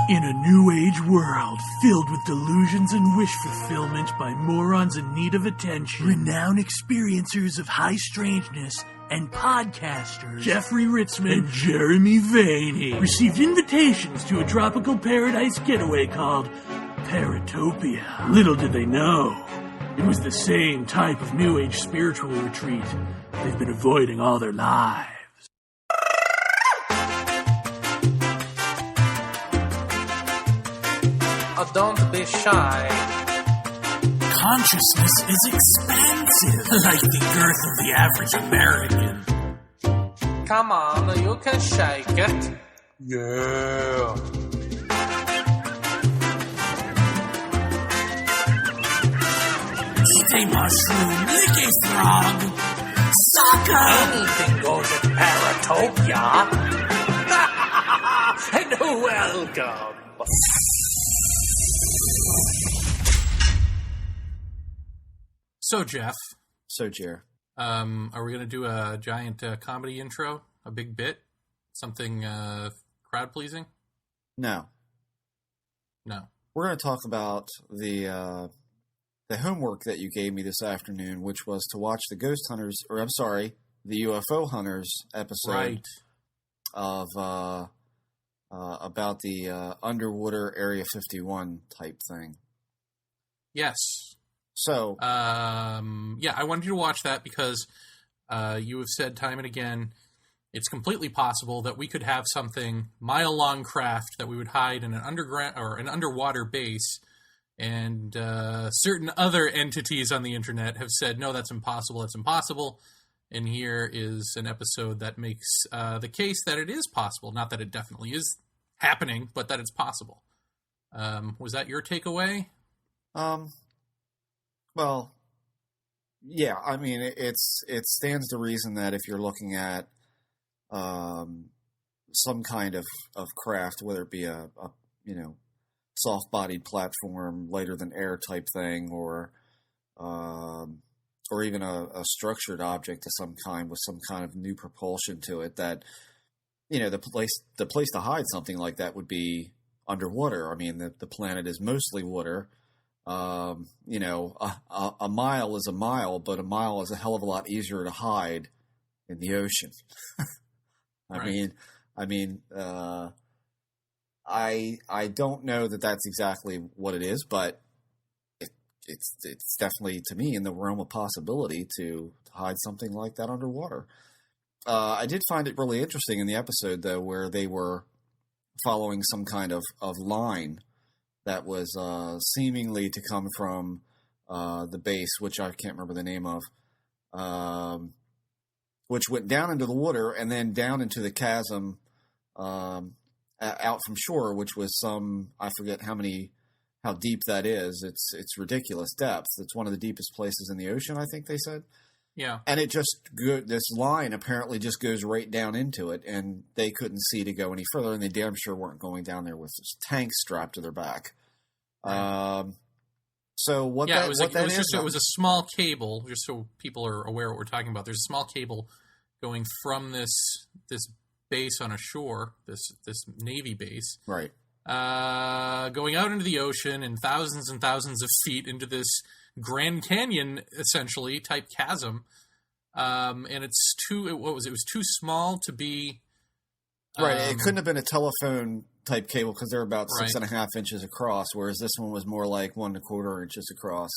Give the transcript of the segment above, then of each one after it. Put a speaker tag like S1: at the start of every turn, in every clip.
S1: In a new age world filled with delusions and wish fulfillment by morons in need of attention, renowned experiencers of high strangeness and podcasters Jeffrey Ritzman and Jeremy Vaeni received invitations to a tropical paradise getaway called Paratopia. Little did they know, it was the same type of new age spiritual retreat they've been avoiding all their lives.
S2: Oh, don't be shy.
S1: Consciousness is expansive, like the girth of the average American.
S2: Come on, you can shake it. Yeah.
S1: Eat a mushroom, lick a frog, sucker!
S2: Anything goes at Paratopia. And welcome.
S3: So, Jeff.
S4: So, Jer.
S3: Are we going to do a giant comedy intro? A big bit? Something crowd-pleasing?
S4: No.
S3: No.
S4: We're going to talk about the homework that you gave me this afternoon, which was to watch the Ghost Hunters, or I'm sorry, the UFO Hunters episode of about the underwater Area 51 type thing.
S3: Yes.
S4: So,
S3: I wanted you to watch that because you have said time and again, it's completely possible that we could have something mile-long craft that we would hide in an underground or an underwater base, and certain other entities on the internet have said, no, that's impossible, that's impossible. And here is an episode that makes the case that it is possible. Not that it definitely is happening, but that it's possible. Was that your takeaway?
S4: Well, yeah, I mean, it stands to reason that if you're looking at some kind of craft, whether it be a soft-bodied platform, lighter than air type thing, or even a structured object of some kind with some kind of new propulsion to it, that the place to hide something like that would be underwater. I mean, the planet is mostly water. A mile is a mile, but a mile is a hell of a lot easier to hide in the ocean. I don't know that that's exactly what it is, but it's definitely, to me, in the realm of possibility to hide something like that underwater. I did find it really interesting in the episode, though, where they were following some kind of line that was seemingly to come from the base, which I can't remember the name of, which went down into the water and then down into the chasm out from shore, which was I forget how deep that is. It's ridiculous depth. It's one of the deepest places in the ocean, I think they said.
S3: Yeah.
S4: And this line apparently just goes right down into it, and they couldn't see to go any further, and they damn sure weren't going down there with tanks strapped to their back.
S3: Right.
S4: So what
S3: yeah,
S4: that,
S3: it was
S4: what that is...
S3: it was a small cable, just so people are aware what we're talking about. There's a small cable going from this base on a shore, this Navy base.
S4: Right.
S3: Going out into the ocean and thousands of feet into this Grand Canyon, essentially, type chasm. And it was too small to be...
S4: Right, it couldn't have been a telephone type cable because they're about
S3: right.
S4: 6.5 inches across, whereas this one was more like 1 1/4 inches across.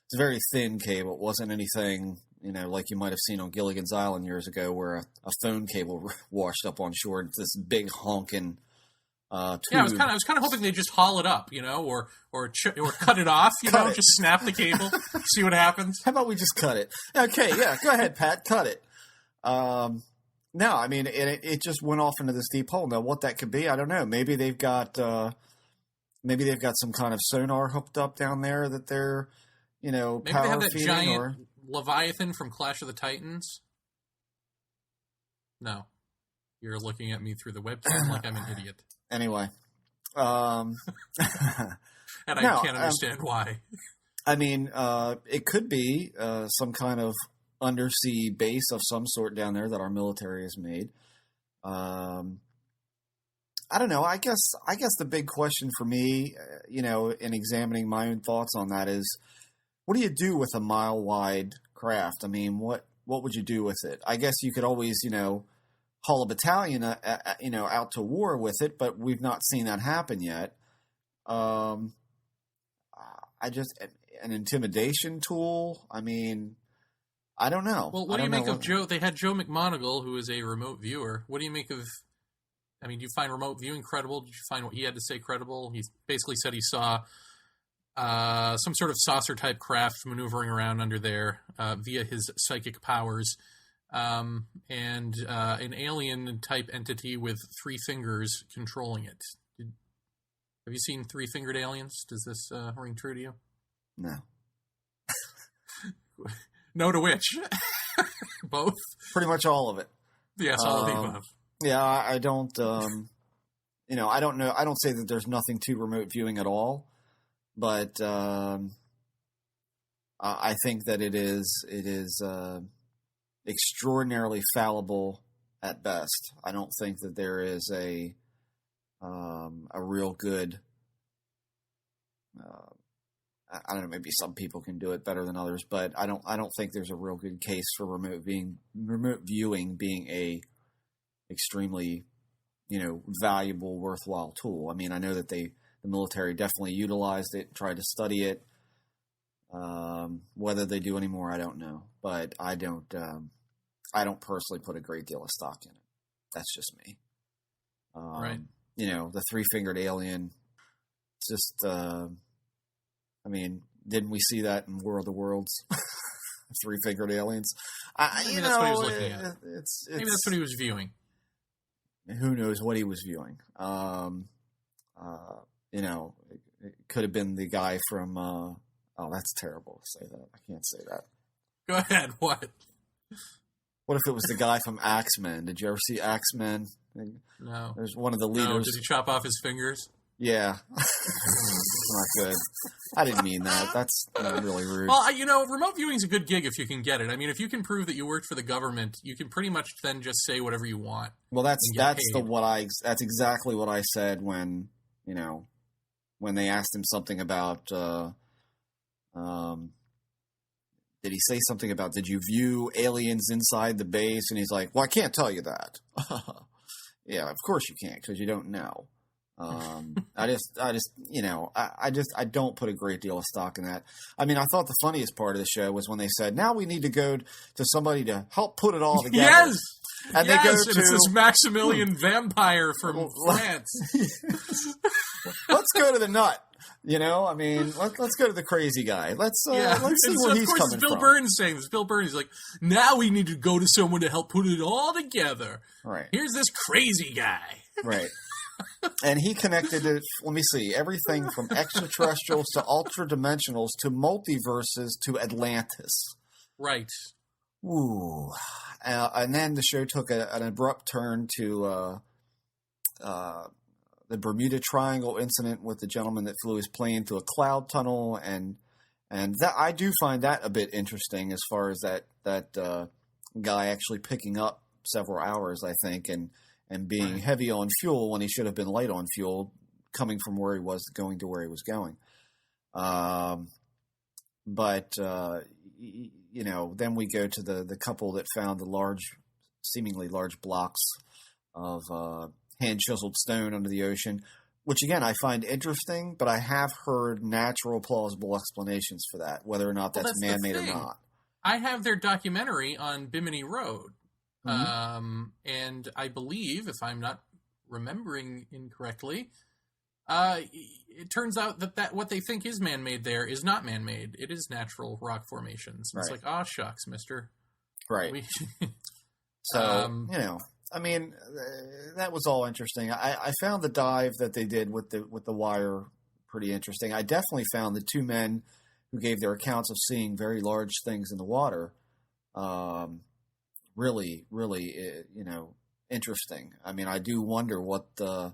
S4: It's a very thin cable. It wasn't anything, like you might have seen on Gilligan's Island years ago, where a phone cable washed up on shore. It's this big honking tube.
S3: Yeah, I was kind of hoping they'd just haul it up, or cut it off, just snap the cable, see what happens.
S4: How about we just cut it? Okay, yeah, go ahead, Pat, cut it. No, I mean, it just went off into this deep hole. Now, what that could be, I don't know. Maybe they've got some kind of sonar hooked up down there that they're,
S3: maybe
S4: power
S3: they have that
S4: feeding,
S3: giant Leviathan from Clash of the Titans. No, you're looking at me through the webcam like I'm an idiot.
S4: Anyway,
S3: and I can't understand why.
S4: I mean, it could be some kind of undersea base of some sort down there that our military has made. I don't know. I guess the big question for me, in examining my own thoughts on that is, what do you do with a mile wide craft? I mean, what would you do with it? I guess you could always, haul a battalion, out to war with it, but we've not seen that happen yet. An intimidation tool. I mean, I don't know.
S3: Well, what do you make of Joe? They had Joe McMoneagle, who is a remote viewer. What do you make of? I mean, do you find remote viewing credible? Did you find what he had to say credible? He basically said he saw some sort of saucer-type craft maneuvering around under there via his psychic powers, and an alien-type entity with 3 fingers controlling it. Have you seen 3-fingered aliens? Does this ring true to you?
S4: No.
S3: No to which? Both?
S4: Pretty much all of it.
S3: Yes, all of the above.
S4: Yeah, I don't, I don't know. I don't say that there's nothing to remote viewing at all, but I think that it is extraordinarily fallible at best. I don't think that there is a real good, I don't know, maybe some people can do it better than others, but I don't think there's a real good case for remote viewing being a extremely, valuable, worthwhile tool. I mean, I know that the military definitely utilized it, tried to study it. Whether they do anymore, I don't know, but I don't personally put a great deal of stock in it. That's just me.
S3: Right.
S4: The 3-fingered alien, it's just, didn't we see that in War of the Worlds? 3-fingered aliens.
S3: Maybe that's what he was looking at. Maybe that's what he was viewing.
S4: Who knows what he was viewing? It could have been the guy from. Oh, that's terrible to say that. I can't say that.
S3: Go ahead. What?
S4: What if it was the guy from Axemen? Did you ever see Axemen?
S3: No.
S4: There's one of the leaders.
S3: No, did he chop off his fingers?
S4: Yeah. Not good. I didn't mean that. That's really rude.
S3: Well, remote viewing's a good gig if you can get it. I mean, if you can prove that you worked for the government, you can pretty much then just say whatever you want.
S4: Well, that's exactly what I said when they asked him something about did he say something about, did you view aliens inside the base? And he's like, well, I can't tell you that. Yeah, of course you can't, because you don't know. I don't put a great deal of stock in that. I mean, I thought the funniest part of the show was when they said, now we need to go to somebody to help put it all together.
S3: Yes!
S4: And
S3: yes,
S4: they go
S3: and it's this Maximilian vampire from France.
S4: Let's go to the nut. Let's go to the crazy guy. Let's see where he's coming from.
S3: Bill Burns saying this. Bill Burns is like, now we need to go to someone to help put it all together.
S4: Right.
S3: Here's this crazy guy.
S4: Right. And he connected it, let me see, everything from extraterrestrials to ultra-dimensionals to multiverses to Atlantis.
S3: Right.
S4: Ooh. And then the show took an abrupt turn to the Bermuda Triangle incident with the gentleman that flew his plane through a cloud tunnel, and that I do find that a bit interesting as far as that guy actually picking up several hours, I think, and being heavy on fuel when he should have been light on fuel, coming from where he was going to where he was going. Then we go to the couple that found the seemingly large blocks of hand-chiseled stone under the ocean, which, again, I find interesting, but I have heard natural, plausible explanations for that, whether or not that's man-made or not.
S3: I have their documentary on Bimini Road.
S4: Mm-hmm.
S3: And I believe, if I'm not remembering incorrectly, it turns out that what they think is man-made there is not man-made. It is natural rock formations. Right. It's like, oh, shucks, mister.
S4: Right. That was all interesting. I found the dive that they did with the wire pretty interesting. I definitely found the 2 men who gave their accounts of seeing very large things in the water really, really, interesting. I mean, I do wonder what the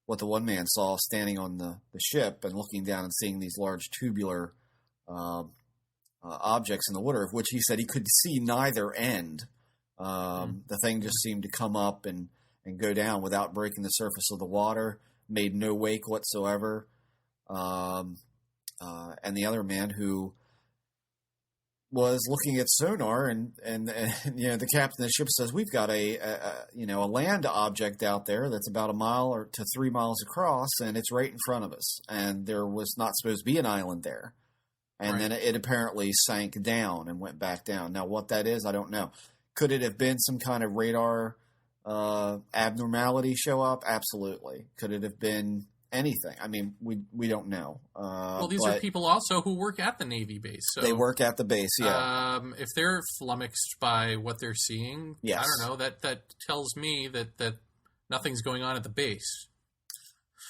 S4: one man saw standing on the ship and looking down and seeing these large tubular objects in the water, of which he said he could see neither end. The thing just seemed to come up and and go down without breaking the surface of the water, made no wake whatsoever. And the other man who was looking at sonar, and the captain of the ship says, we've got a land object out there that's about 1 mile or to 3 miles across, and it's right in front of us. And there was not supposed to be an island there. And then it apparently sank down and went back down. Now, what that is, I don't know. Could it have been some kind of radar abnormality show up? Absolutely. Could it have been anything? I mean, we don't know.
S3: Well, these are people also who work at the Navy base. So,
S4: they work at the base, yeah.
S3: If they're flummoxed by what they're seeing,
S4: yes.
S3: I don't know, that tells me that nothing's going on at the base.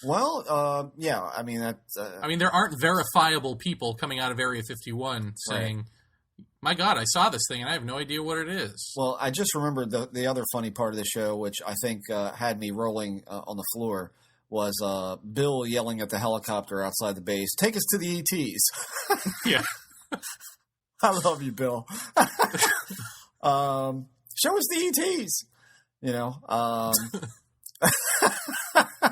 S4: Well, yeah, I mean,
S3: there aren't verifiable people coming out of Area 51 saying, right, my God, I saw this thing and I have no idea what it is.
S4: Well, I just remembered the other funny part of the show, which I think had me rolling on the floor, was Bill yelling at the helicopter outside the base, take us to the ETs.
S3: Yeah.
S4: I love you, Bill. Show us the ETs.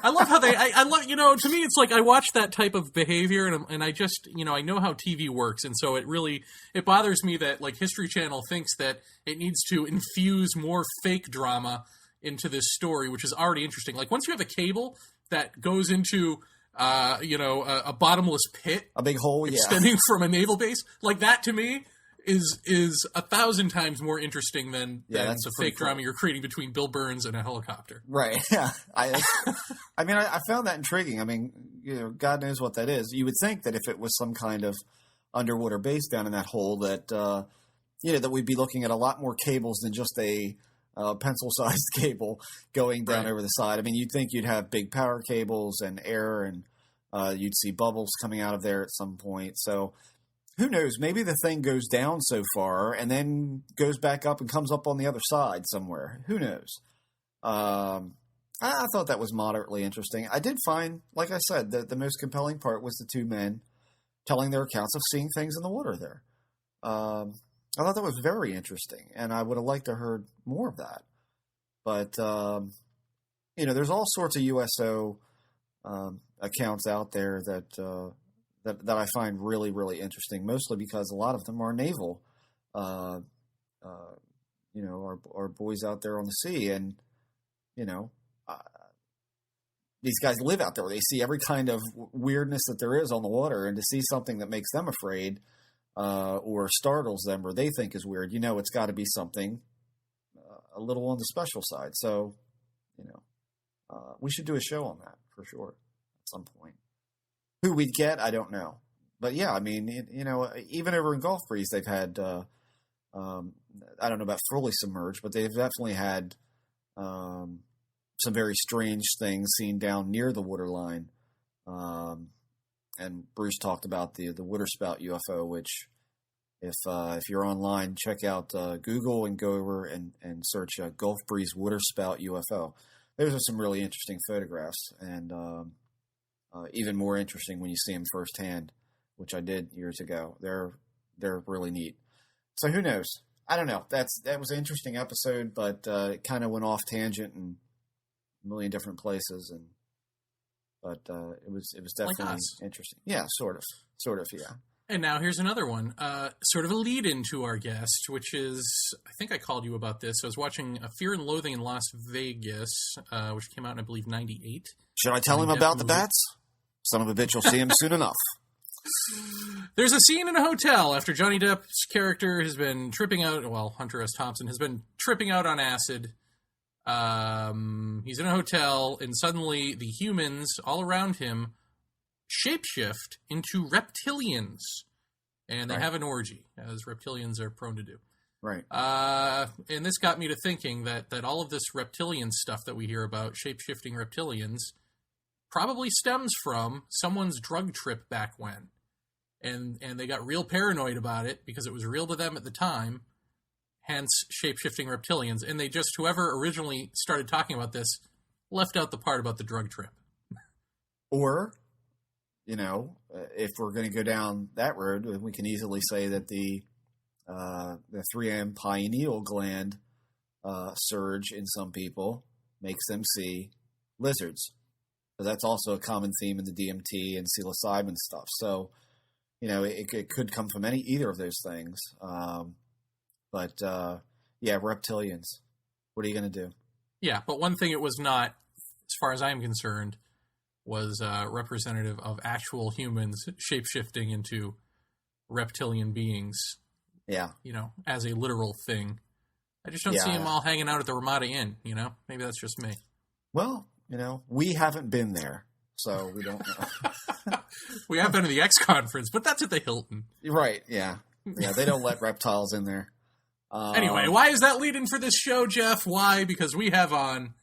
S3: I love how I love, to me, it's like I watch that type of behavior and I just, I know how TV works. And so it bothers me that like History Channel thinks that it needs to infuse more fake drama into this story, which is already interesting. Like once you have a cable that goes into, a bottomless pit,
S4: a big hole,
S3: extending from a naval base, like that to me is 1,000 times more interesting than the fake drama you're creating between Bill Burns and a helicopter.
S4: Right. Yeah. I found that intriguing. I mean, God knows what that is. You would think that if it was some kind of underwater base down in that hole, that that we'd be looking at a lot more cables than just a pencil-sized cable going down over the side. I mean, you'd think you'd have big power cables and air, and you'd see bubbles coming out of there at some point. So who knows? Maybe the thing goes down so far and then goes back up and comes up on the other side somewhere. Who knows? I thought that was moderately interesting. I did find, like I said, the most compelling part was the two men telling their accounts of seeing things in the water there. I thought that was very interesting, and I would have liked to have heard more of that. But, there's all sorts of USO accounts out there that I find really, really interesting, mostly because a lot of them are naval, are boys out there on the sea. And, these guys live out there. They see every kind of weirdness that there is on the water, and to see something that makes them afraid or startles them or they think is weird, it's got to be something a little on the special side. So, we should do a show on that for sure at some point. Who we'd get, I don't know. But yeah, I mean, even over in Gulf Breeze, they've had, I don't know about fully submerged, but they've definitely had some very strange things seen down near the waterline. And Bruce talked about the waterspout UFO, which if you're online, check out Google and go over and search Gulf Breeze waterspout UFO. Those are some really interesting photographs, and even more interesting when you see them firsthand, which I did years ago. They're really neat. So who knows? I don't know. That was an interesting episode, but it kind of went off tangent in a million different places, but it was definitely
S3: like us.
S4: Interesting. Yeah, sort of, yeah.
S3: And now here's another one, sort of a lead-in to our guest, which is, I think I called you about this. I was watching Fear and Loathing in Las Vegas, which came out in, I believe, 98.
S4: Should I tell him about the bats? Son of a bitch will see him soon enough.
S3: There's a scene in a hotel after Johnny Depp's character has been tripping out. Well, Hunter S. Thompson has been tripping out on acid. He's in a hotel, and suddenly the humans all around him shapeshift into reptilians, and they have an orgy, as reptilians are prone to do.
S4: Right.
S3: And this got me to thinking that all of this reptilian stuff that we hear about, shape-shifting reptilians, probably stems from someone's drug trip back when. And they got real paranoid about it because it was real to them at the time, hence shape-shifting reptilians. And they just, whoever originally started talking about this, left out the part about the drug trip.
S4: Or, if we're going to go down that road, we can easily say that the 3M pineal gland surge in some people makes them see lizards. So that's also a common theme in the DMT and psilocybin stuff. So, it could come from either of those things. But reptilians. What are you going to do? Yeah,
S3: but one thing it was not, as far as I'm concerned, was representative of actual humans shape-shifting into reptilian beings.
S4: Yeah.
S3: As a literal thing. I just don't see them all hanging out at the Ramada Inn, Maybe that's just me.
S4: Well, we haven't been there, so we don't know.
S3: We have been to the X conference, but that's at the Hilton.
S4: Right, yeah. Yeah, they don't let reptiles in there.
S3: Anyway, why is that lead-in for this show, Jeff? Why? Because we have on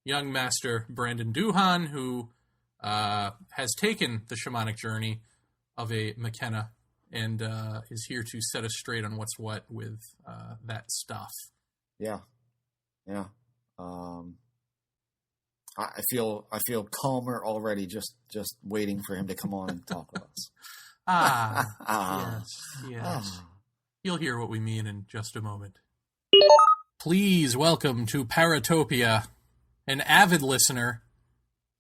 S3: young master Brandon Duhan, who has taken the shamanic journey of a Mckenna and is here to set us straight on what's what with that stuff.
S4: Yeah. I feel calmer already just waiting for him to come on and talk with us.
S3: Yes. You'll hear what we mean in just a moment. Please welcome to Paratopia, an avid listener,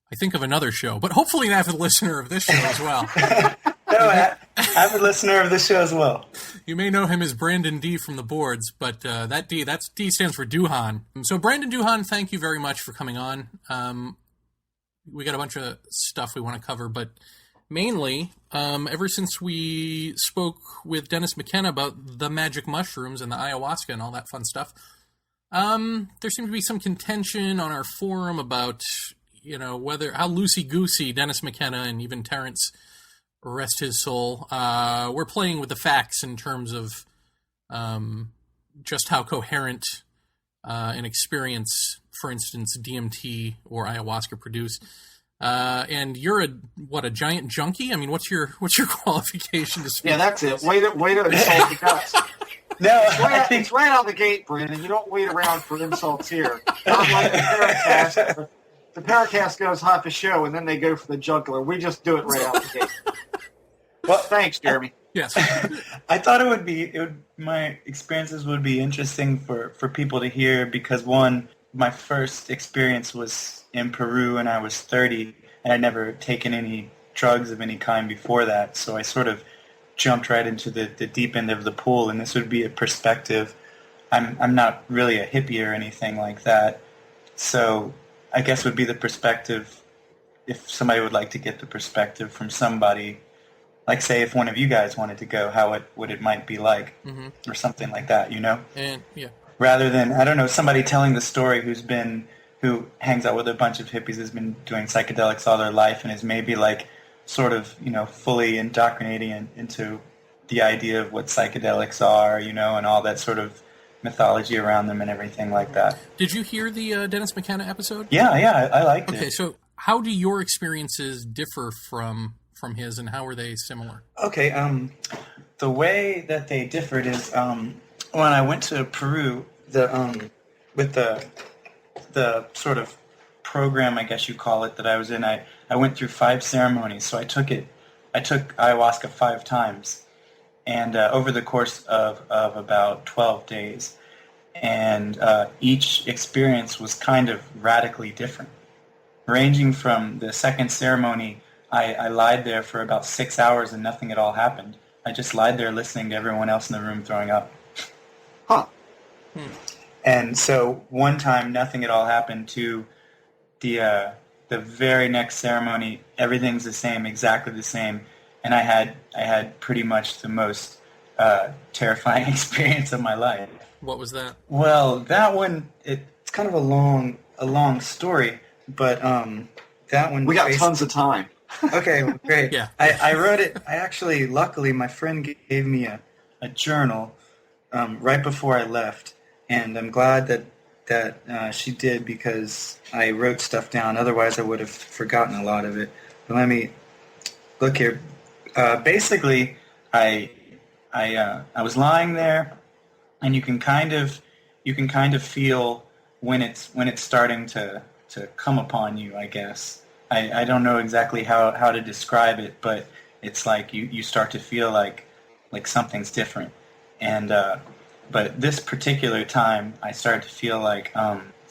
S3: I think of another show, but hopefully an avid listener of this show as well.
S5: Avid listener of this show as well.
S3: You may know him as Brandon D from the boards, but that's D stands for Duhan. So Brandon Duhan, thank you very much for coming on. We got a bunch of stuff we want to cover, but mainly, ever since we spoke with Dennis Mckenna about the magic mushrooms and the ayahuasca and all that fun stuff, there seemed to be some contention on our forum about, how loosey-goosey Dennis Mckenna and even Terrence, rest his soul, we're playing with the facts in terms of just how coherent an experience, for instance, DMT or ayahuasca produce. And you're a giant junkie? I mean, what's your qualification to speak?
S6: Yeah, that's it. Way to insult the guys.
S5: No,
S6: it's right out of the gate, Brandon. You don't wait around for insults here. Not like the Paracast. The Paracast goes half a show, and then they go for the jugular. We just do it right out the gate. Well, thanks, Jeremy.
S3: Yes.
S5: I thought my experiences would be interesting for people to hear because, one, my first experience was in Peru and I was 30, and I'd never taken any drugs of any kind before that, so I sort of jumped right into the deep end of the pool, and this would be a perspective. I'm not really a hippie or anything like that, so I guess would be the perspective if somebody would like to get the perspective from somebody, like say if one of you guys wanted to go, what it might be like, or something like that,
S3: And yeah.
S5: Rather than, I don't know, somebody telling the story who hangs out with a bunch of hippies, has been doing psychedelics all their life and is maybe like sort of, fully indoctrinating into the idea of what psychedelics are, and all that sort of mythology around them and everything like that.
S3: Did you hear the Dennis Mckenna episode?
S5: Yeah, I liked it.
S3: Okay, so how do your experiences differ from his, and how are they similar?
S5: Okay, the way that they differed is when I went to Peru, with the sort of program, I guess you call it, that I was in, I went through 5 ceremonies. So I took ayahuasca 5 times, and over the course of about 12 days. And each experience was kind of radically different. Ranging from the second ceremony, I lied there for about 6 hours and nothing at all happened. I just lied there listening to everyone else in the room throwing up.
S6: Huh.
S5: And so one time nothing at all happened, to the very next ceremony, everything's the same, exactly the same. And I had pretty much the most terrifying experience of my life.
S3: What was that?
S5: Well, that one, it's kind of a long story, but that one...
S6: We got tons of time.
S5: Okay, great.
S3: Yeah.
S5: I wrote it. I actually, luckily, my friend gave me a journal right before I left, and I'm glad that she did, because I wrote stuff down. Otherwise, I would have forgotten a lot of it. But let me look here. Basically, I was lying there, and you can kind of feel when it's starting to come upon you, I guess. I don't know exactly how to describe it, but it's like you start to feel like something's different. And but this particular time, I started to feel like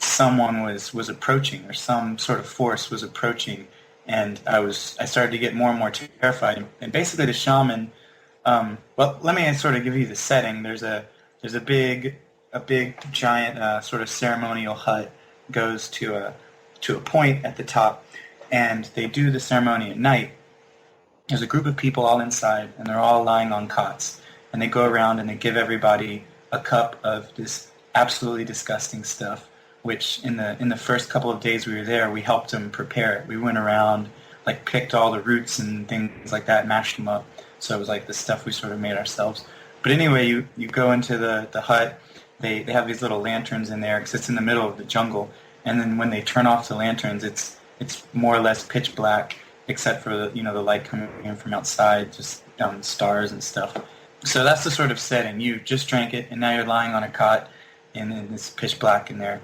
S5: someone was approaching, or some sort of force was approaching, and I started to get more and more terrified. And basically, the shaman. Well, let me sort of give you the setting. There's a big giant sort of ceremonial hut, goes to a point at the top, and they do the ceremony at night. There's a group of people all inside, and they're all lying on cots, and they go around and they give everybody a cup of this absolutely disgusting stuff, which in the first couple of days we were there, we helped them prepare it. We went around, like, picked all the roots and things like that, mashed them up. So it was like the stuff we sort of made ourselves. But anyway, you go into the hut. They have these little lanterns in there because it's in the middle of the jungle. And then when they turn off the lanterns, it's more or less pitch black, except for the light coming in from outside, just down the stars and stuff. So that's the sort of setting. You just drank it, and now you're lying on a cot, and it's pitch black in there.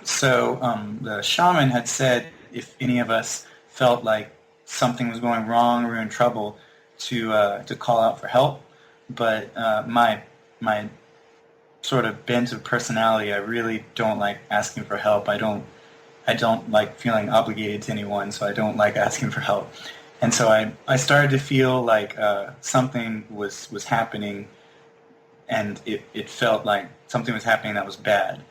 S5: So the shaman had said if any of us felt like something was going wrong or we were in trouble, to call out for help. But my sort of bent of personality, I really don't like asking for help. I don't like feeling obligated to anyone, so I don't like asking for help. And so I started to feel like something was happening, and it felt like something was happening that was bad,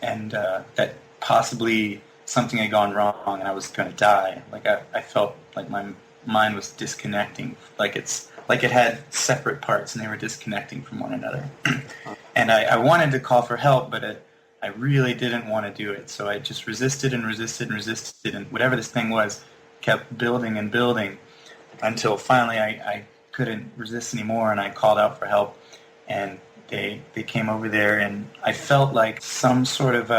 S5: and that possibly something had gone wrong and I was going to die. Like I felt like my mind was disconnecting, like it had separate parts and they were disconnecting from one another. And I wanted to call for help, but I really didn't want to do it. So I just resisted and resisted and resisted, and whatever this thing was kept building and building until finally I couldn't resist anymore, and I called out for help, and they came over there, and I felt like some sort of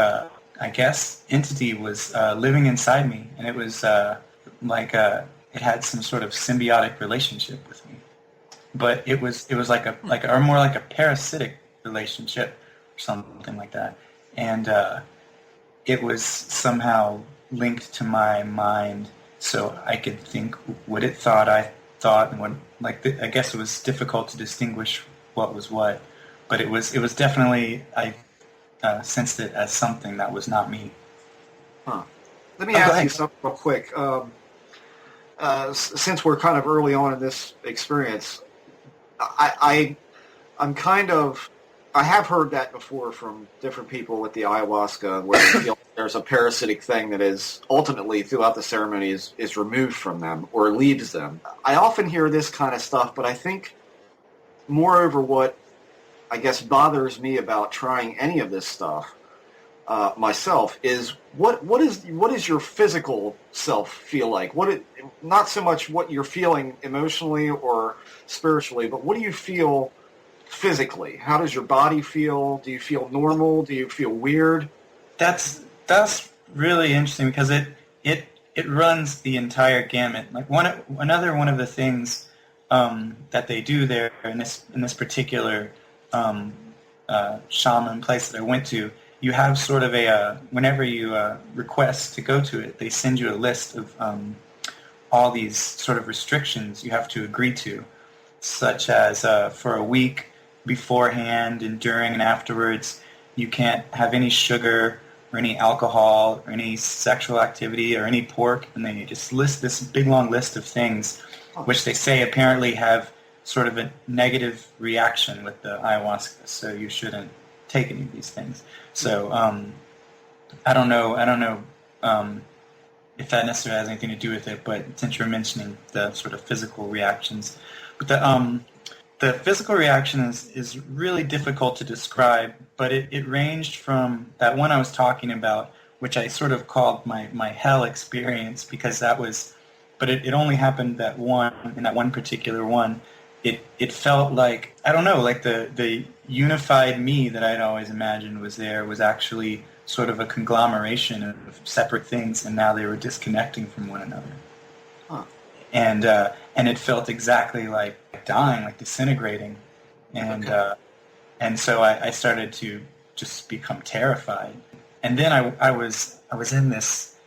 S5: I guess entity was living inside me, and it was it had some sort of symbiotic relationship with me, but it was like a more like a parasitic relationship or something like that, and it was somehow linked to my mind, so I could think what it thought I thought, and what I guess it was difficult to distinguish what was what, but it was definitely I sensed it as something that was not me.
S6: Huh. Let me ask you something real quick. Since we're kind of early on in this experience, I have heard that before from different people with the ayahuasca, where they feel there's a parasitic thing that is ultimately throughout the ceremony is removed from them or leaves them. I often hear this kind of stuff, but I think moreover what I guess bothers me about trying any of this stuff myself is what is your physical self feel like? Not so much what you're feeling emotionally or spiritually, but what do you feel physically? How does your body feel? Do you feel normal? Do you feel weird?
S5: That's really interesting because it runs the entire gamut. Like another one of the things that they do there in this particular shaman place that I went to, you have sort of whenever you request to go to it, they send you a list of all these sort of restrictions you have to agree to, such as for a week beforehand and during and afterwards, you can't have any sugar or any alcohol or any sexual activity or any pork, and they just list this big long list of things which they say apparently have sort of a negative reaction with the ayahuasca, so you shouldn't take any of these things. So I don't know if that necessarily has anything to do with it, but since you're mentioning the sort of physical reactions, but the physical reaction is really difficult to describe, but it ranged from that one I was talking about, which I sort of called my hell experience, because that was, but it only happened in that one particular one. It felt like, I don't know, like the unified me that I'd always imagined was there was actually sort of a conglomeration of separate things, and now they were disconnecting from one another.
S6: Huh.
S5: And it felt exactly like dying, like disintegrating, and
S6: Okay.
S5: And so I started to just become terrified, and then I was in this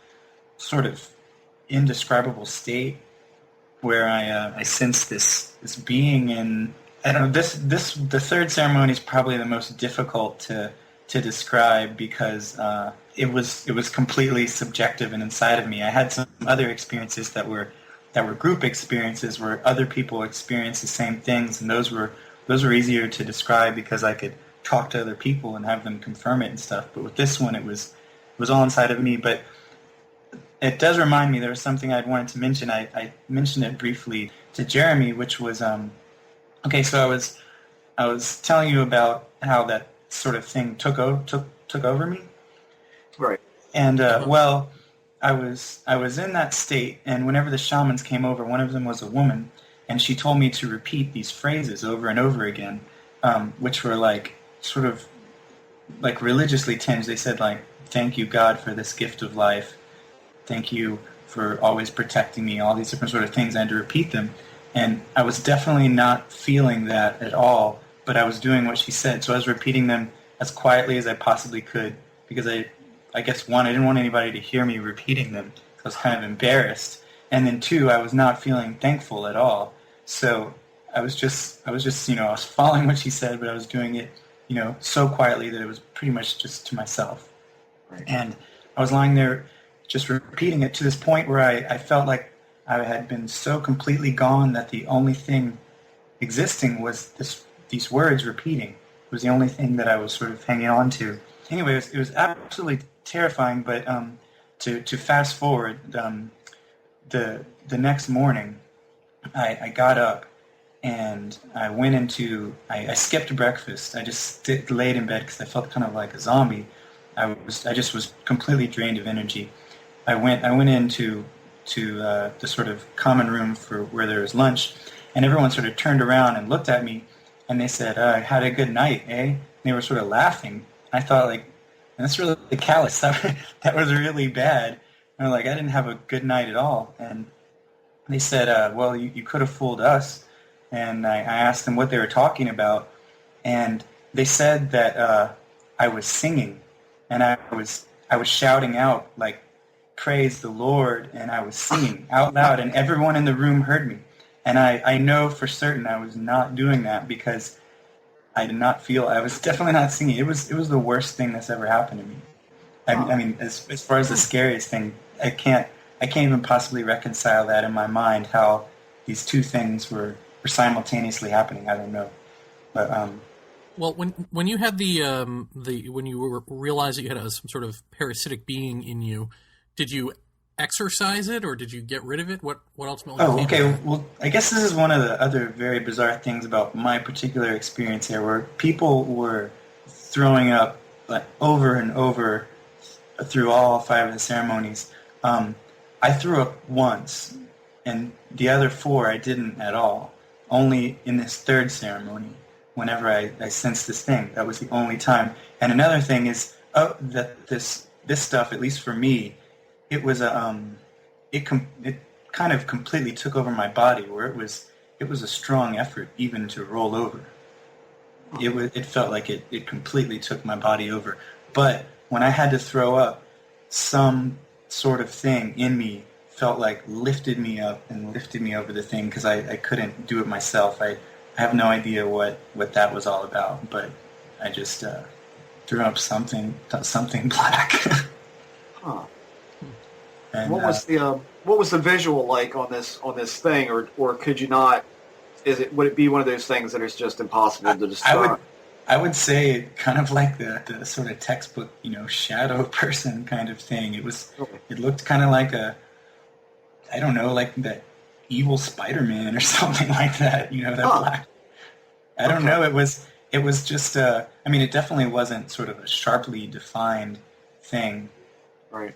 S5: sort of indescribable state where I sensed this being, and I don't know, the third ceremony is probably the most difficult to describe because it was completely subjective and inside of me. I had some other experiences that were group experiences where other people experienced the same things, and those were easier to describe because I could talk to other people and have them confirm it and stuff. But with this one, it was all inside of me. But it does remind me there was something I'd wanted to mention. I mentioned it briefly to Jeremy, which was okay. So I was telling you about how that sort of thing took over me,
S6: Right.
S5: and well, I was in that state, and whenever the shamans came over, one of them was a woman, and she told me to repeat these phrases over and over again, which were like sort of like religiously tinged. They said like, "Thank you, God, for this gift of life. Thank you for always protecting me." All these different sort of things. I had to repeat them, and I was definitely not feeling that at all. But I was doing what she said, so I was repeating them as quietly as I possibly could because I guess one, I didn't want anybody to hear me repeating them. I was kind of embarrassed, and then two, I was not feeling thankful at all. So I was just I was following what she said, but I was doing it so quietly that it was pretty much just to myself.
S6: Right.
S5: And I was lying there just repeating it to this point where I felt like I had been so completely gone that the only thing existing was these words repeating. It was the only thing that I was sort of hanging on to. Anyway, it was absolutely terrifying, but to fast forward, the next morning, I got up and I went into, I skipped breakfast. I just laid in bed because I felt kind of like a zombie. I just was completely drained of energy. I went into the sort of common room for where there was lunch, and everyone sort of turned around and looked at me, and they said, "I had a good night, eh?" And they were sort of laughing. I thought, like, that's really callous. That was really bad. And I didn't have a good night at all. And they said, "Well, you could have fooled us." And I asked them what they were talking about, and they said that I was singing, and I was shouting out like, "Praise the Lord," and I was singing out loud, and everyone in the room heard me. And I know for certain I was not doing that because I did not feel, I was definitely not singing. It was the worst thing that's ever happened to me. I mean, as far as the scariest thing, I can't even possibly reconcile that in my mind, how these two things were simultaneously happening. I don't know. But
S3: well, when you had when you realized that you had some sort of parasitic being in you, did you exorcise it or did you get rid of it? What ultimately?
S5: Oh, okay. Well, I guess this is one of the other very bizarre things about my particular experience here, where people were throwing up over and over through all 5 of the ceremonies. I threw up once, and the other 4 I didn't at all. Only in this 3rd ceremony, whenever I sensed this thing, that was the only time. And another thing is, that this stuff, at least for me, it was it kind of completely took over my body, where it was a strong effort even to roll over. It felt like it completely took my body over. But when I had to throw up, some sort of thing in me felt like lifted me up and lifted me over the thing, because I couldn't do it myself. I have no idea what that was all about, but I just threw up something black.
S6: Huh.
S5: And,
S6: what was the visual like on this thing, or could you not? Would it be one of those things that is just impossible to describe?
S5: I would say kind of like the sort of textbook, shadow person kind of thing. It looked kind of like I don't know, like that evil Spider-Man or something like that. That black. I don't know. It was just. It definitely wasn't sort of a sharply defined thing.
S6: Right.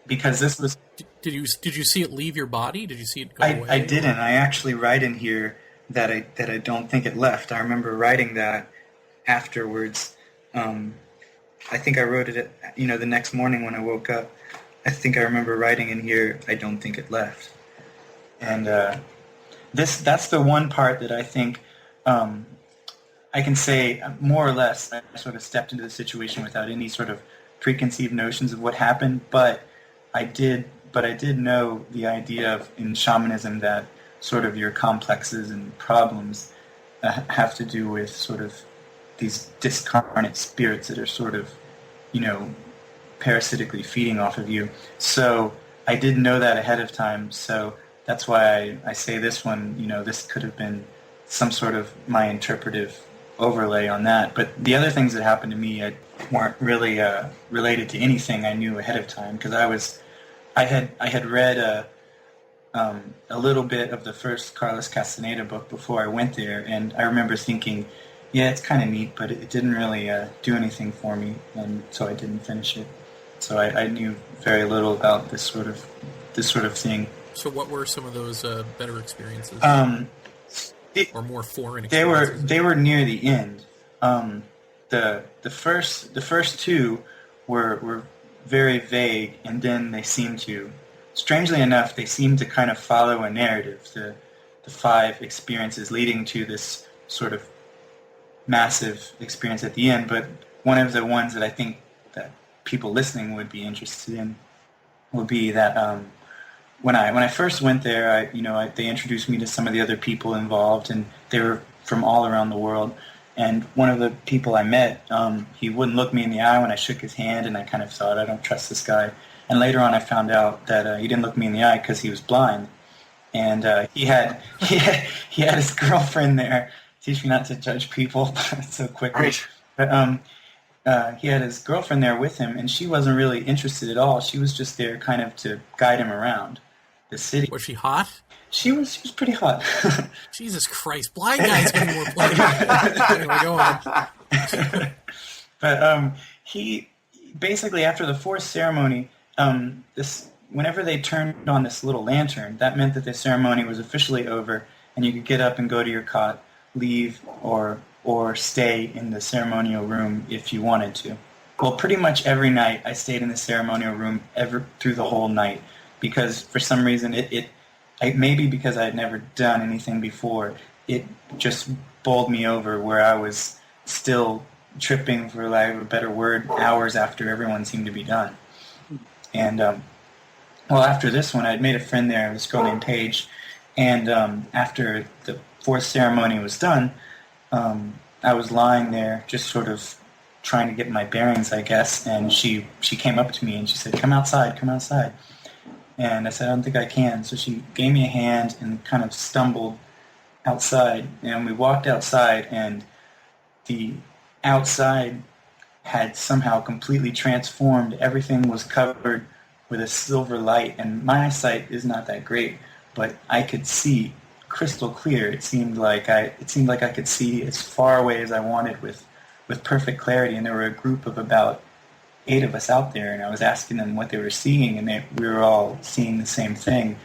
S5: Because this was.
S3: Did you see it leave your body? Did you see it go away?
S5: I didn't. I actually write in here that I don't think it left. I remember writing that afterwards. I think I wrote it, the next morning when I woke up. I think I remember writing in here, "I don't think it left." And that's the one part that I think I can say more or less I sort of stepped into the situation without any sort of preconceived notions of what happened, but I did know the idea of, in shamanism, that sort of your complexes and problems have to do with sort of these discarnate spirits that are sort of, parasitically feeding off of you. So I didn't know that ahead of time, so that's why I say this one, this could have been some sort of my interpretive overlay on that. But the other things that happened to me weren't really related to anything I knew ahead of time, because I had read a little bit of the first Carlos Castaneda book before I went there, and I remember thinking, yeah, it's kind of neat, but it didn't really do anything for me, and so I didn't finish it. So I knew very little about this sort of thing.
S3: So what were some of those better experiences? Or more foreign experiences?
S5: They were near the end. The first two were very vague, and then they seemed to, strangely enough, they seemed to kind of follow a narrative. The 5 experiences leading to this sort of massive experience at the end. But one of the ones that I think that people listening would be interested in would be that when I first went there, they introduced me to some of the other people involved, and they were from all around the world. And one of the people I met, he wouldn't look me in the eye when I shook his hand, and I kind of thought, I don't trust this guy. And later on, I found out that he didn't look me in the eye because he was blind, and he had his girlfriend there. Teach me not to judge people so quickly.
S6: Right.
S5: But he had his girlfriend there with him, and she wasn't really interested at all. She was just there kind of to guide him around the city.
S3: Was she hot?
S5: She was pretty hot.
S3: Jesus Christ, blind guys getting more blind. Anyway, go on.
S5: But he basically, after the 4th ceremony, whenever they turned on this little lantern, that meant that the ceremony was officially over, and you could get up and go to your cot, leave, or stay in the ceremonial room if you wanted to. Well, pretty much every night I stayed in the ceremonial room through the whole night, because for some reason maybe because I had never done anything before, it just bowled me over where I was still tripping, for lack of a better word, hours after everyone seemed to be done. And after this one, I had made a friend there, this girl named Paige, and after the 4th ceremony was done, I was lying there just sort of trying to get my bearings, I guess, and she came up to me and she said, come outside. And I said, I don't think I can. So she gave me a hand and kind of stumbled outside, and we walked outside, and the outside had somehow completely transformed. Everything was covered with a silver light, and my eyesight is not that great, but I could see crystal clear. It seemed like I could see as far away as I wanted with perfect clarity, and there were a group of about 8 of us out there, and I was asking them what they were seeing, and we were all seeing the same thing.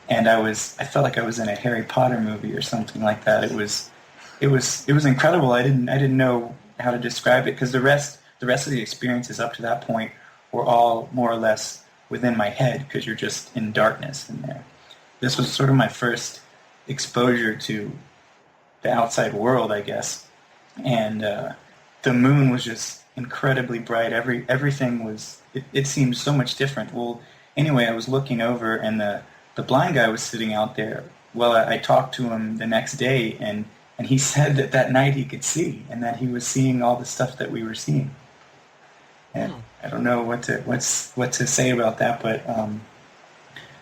S5: And I felt like I was in a Harry Potter movie or something like that. It was incredible. I didn't know how to describe it, because the rest of the experiences up to that point were all more or less within my head, because you're just in darkness in there. This was sort of my first exposure to the outside world, I guess. And the moon was just incredibly bright. Everything was, it seemed so much different. Well, anyway, I was looking over, and the blind guy was sitting out there. Well, I talked to him the next day, and he said that night he could see, and that he was seeing all the stuff that we were seeing. And I don't know what to say about that, but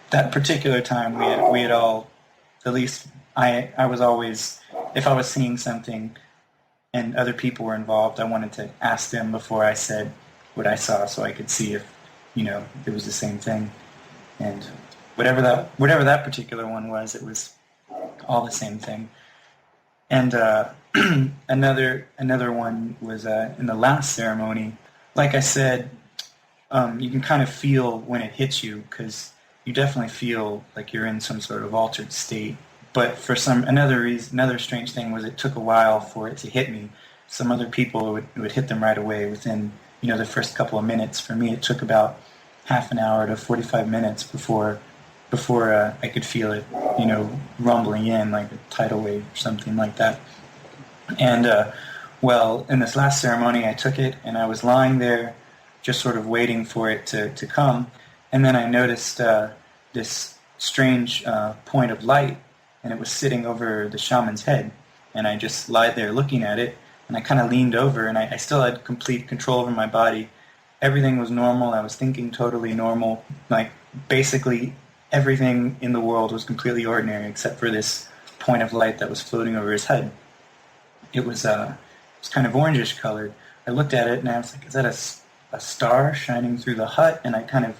S5: that particular time we had all, at least I was always, if I was seeing something and other people were involved, I wanted to ask them before I said what I saw, so I could see if it was the same thing. And whatever that particular one was, it was all the same thing. And another one was in the last ceremony. Like I said, you can kind of feel when it hits you, because you definitely feel like you're in some sort of altered state. But for another strange thing was it took a while for it to hit me. Some other people it would hit them right away within the first couple of minutes. For me, it took about half an hour to 45 minutes before I could feel it, rumbling in like a tidal wave or something like that. And in this last ceremony, I took it, and I was lying there, just sort of waiting for it to come, and then I noticed this strange point of light, and it was sitting over the shaman's head, and I just lied there looking at it, and I kind of leaned over, and I still had complete control over my body, everything was normal. I was thinking totally normal. Like, basically everything in the world was completely ordinary except for this point of light that was floating over his head. It was kind of orangish colored. I looked at it and I was like, is that a star shining through the hut? And I kind of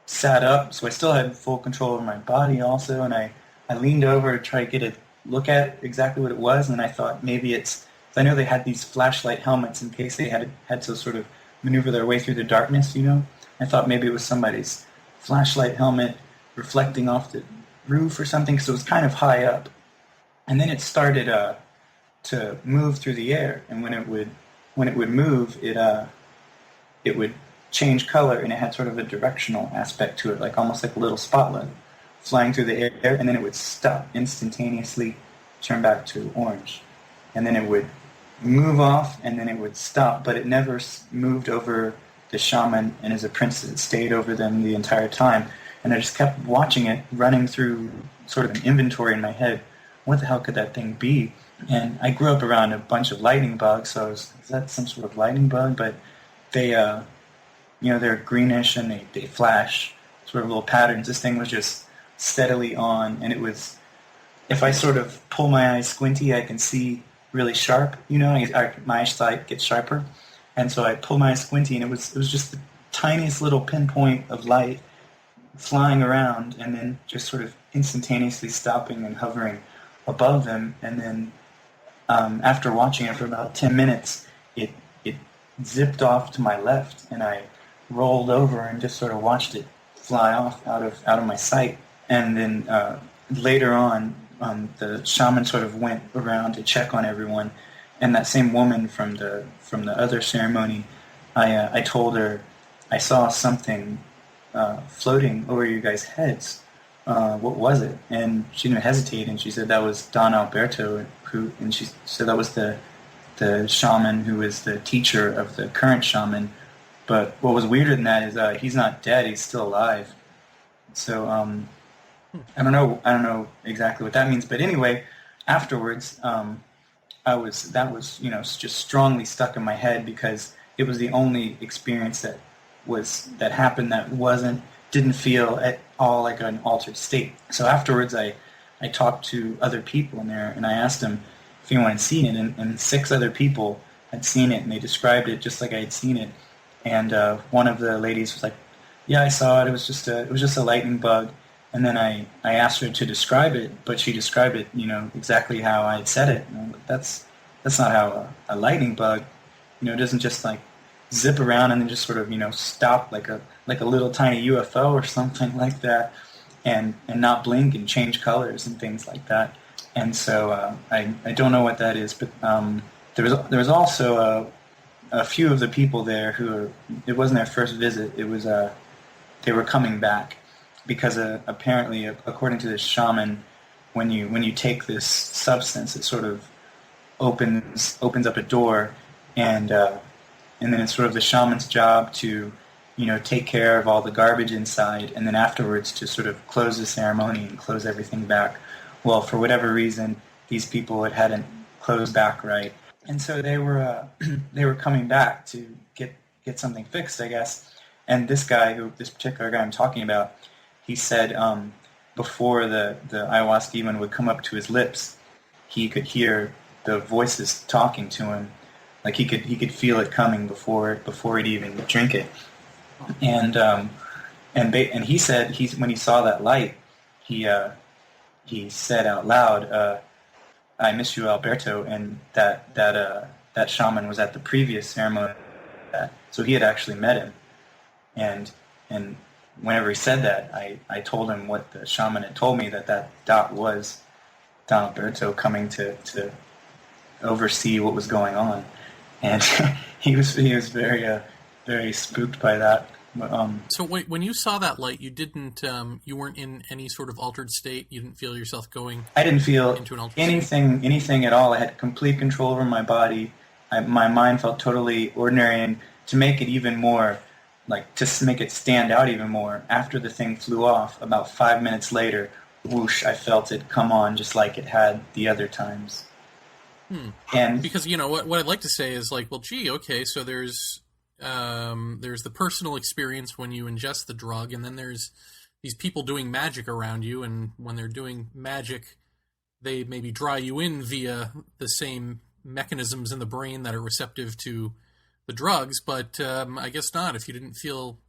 S5: sat up, so I still had full control over my body also, and I leaned over to try to get a look at exactly what it was, and I thought maybe it's, I know they had these flashlight helmets in case they had to sort of maneuver their way through the darkness, you know? I thought maybe it was somebody's flashlight helmet reflecting off the roof or something, because it was kind of high up. And then it started to move through the air, and when it would move, it would change color, and it had sort of a directional aspect to it, like almost like a little spotlight flying through the air, and then it would stop instantaneously, turn back to orange, and then it would move off, and then it would stop, but it never moved over the shaman and his apprentices. It stayed over them the entire time, and I just kept watching it running through sort of an inventory in my head. What the hell could that thing be? And I grew up around a bunch of lightning bugs, so I was, is that some sort of lightning bug? But they, they're greenish and they flash sort of little patterns. This thing was just steadily on, and it was, if I sort of pull my eyes squinty, I can see really sharp, my eyesight gets sharper. And so I pulled my eyes squinty, and it was just the tiniest little pinpoint of light flying around, and then just sort of instantaneously stopping and hovering above them. And then after watching it for about 10 minutes, it zipped off to my left, and I rolled over and just sort of watched it fly off out of my sight. And then later on, the shaman sort of went around to check on everyone, and that same woman from the other ceremony, I told her I saw something floating over you guys' heads. What was it? And she didn't hesitate, and she said that was Don Alberto, and she said that was the shaman who is the teacher of the current shaman. But what was weirder than that is he's not dead; he's still alive. So I don't know exactly what that means. But anyway, afterwards, that was just strongly stuck in my head, because it was the only experience that happened that didn't feel at all like an altered state. So afterwards, I talked to other people in there, and I asked them if anyone had seen it, and 6 other people had seen it, and they described it just like I had seen it. And one of the ladies was like, "Yeah, I saw it. It was just a lightning bug." And then I asked her to describe it, but she described it, exactly how I had said it. And I'm like, that's not how a lightning bug, doesn't just like zip around and then just sort of stop like a little tiny UFO or something like that, and not blink and change colors and things like that. And so I don't know what that is, but there was also a few of the people there who it wasn't their first visit. It was they were coming back, because apparently, according to this shaman, when you take this substance, it sort of opens up a door, and then it's sort of the shaman's job to take care of all the garbage inside, and then afterwards to sort of close the ceremony and close everything back. Well, for whatever reason, these people hadn't closed back right, and so they were coming back to get something fixed, I guess. And this particular guy I'm talking about, he said before the ayahuasca even would come up to his lips, he could hear the voices talking to him, like he could feel it coming before he'd even drink it. And he said when he saw that light, he said out loud, "I miss you, Alberto," and that shaman was at the previous ceremony, so he had actually met him, and whenever he said that, I told him what the shaman had told me, that dot was Don Alberto coming to oversee what was going on, and he was very very spooked by that.
S3: So wait, when you saw that light, you didn't, you weren't in any sort of altered state? You didn't feel yourself going? I didn't feel into an altered
S5: anything at all. I had complete control over my body. My mind felt totally ordinary, and to make it even more, to make it stand out even more, after the thing flew off, about 5 minutes later, whoosh, I felt it come on just like it had the other times.
S3: And because, what I'd like to say is well, gee, okay, so there's there's the personal experience when you ingest the drug, and then there's these people doing magic around you, and when they're doing magic, they maybe draw you in via the same mechanisms in the brain that are receptive to the drugs, but I guess not if you didn't feel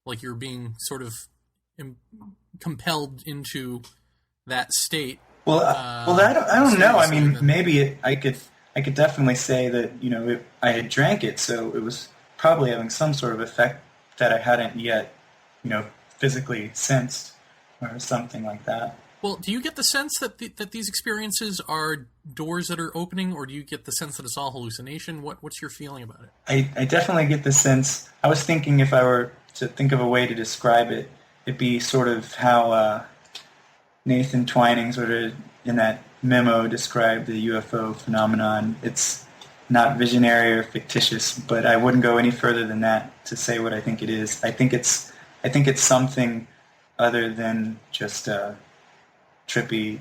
S3: like you're being sort of compelled into that state.
S5: Well, I don't know. I mean, maybe I could definitely say that, I had drank it, so it was probably having some sort of effect that I hadn't yet, physically sensed or something like that.
S3: Well, do you get the sense that that these experiences are doors that are opening, or do you get the sense that it's all hallucination? What's your feeling about it?
S5: I definitely get the sense. I was thinking if I were to think of a way to describe it, it'd be sort of how Nathan Twining sort of in that memo described the UFO phenomenon. It's not visionary or fictitious, but I wouldn't go any further than that to say what I think it is. I think it's something other than just trippy,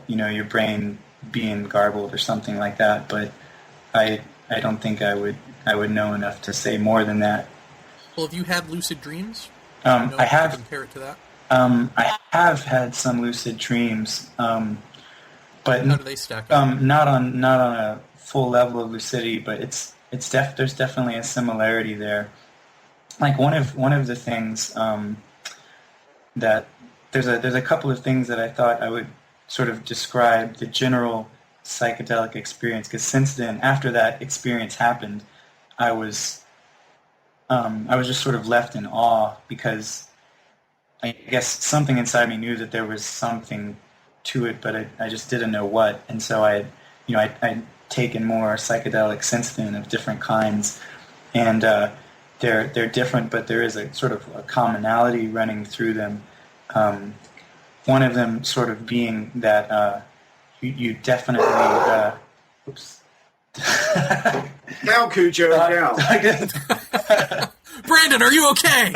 S5: your brain being garbled or something like that. But I don't think I would know enough to say more than that.
S3: Well, have you had lucid dreams?
S5: I have.
S3: Compare it to that.
S5: I have had some lucid dreams, but
S3: how do they stack up?
S5: not on a full level of lucidity, but there's definitely a similarity there. Like one of the things that there's a couple of things that I thought I would sort of describe the general psychedelic experience, because since then, after that experience happened, I was just sort of left in awe, because I guess something inside me knew that there was something to it, but I just didn't know what. And so I'd taken more psychedelics since then of different kinds, and they're different, but there is a sort of a commonality running through them. One of them sort of being that you definitely. Oops.
S6: Down, Cujo, down.
S3: Brandon, are you okay?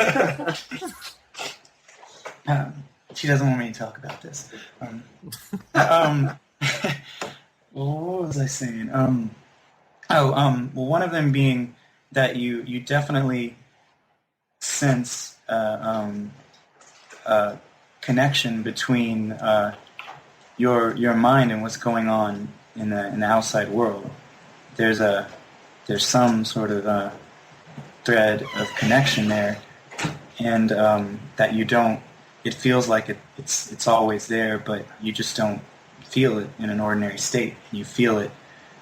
S5: She doesn't want me to talk about this. What was I saying? Well, one of them being that you definitely sense a connection between your mind and what's going on in the outside world. There's some sort of thread of connection there, and that you don't. It feels like it's always there, but you just don't feel it in an ordinary state. You feel it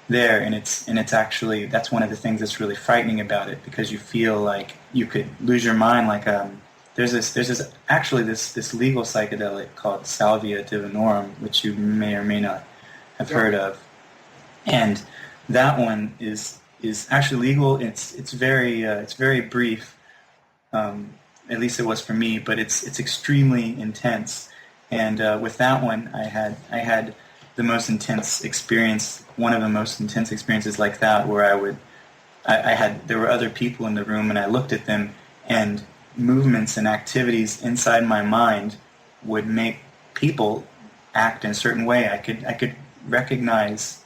S5: there, and it's actually, that's one of the things that's really frightening about it, because you feel like you could lose your mind. Like there's this legal psychedelic called Salvia Divinorum, which you may or may not have heard of, and that one is actually legal. It's very brief. At least it was for me, but it's extremely intense. And with that one, I had the most intense experience. One of the most intense experiences like that, where there were other people in the room, and I looked at them, and movements and activities inside my mind would make people act in a certain way. I could recognize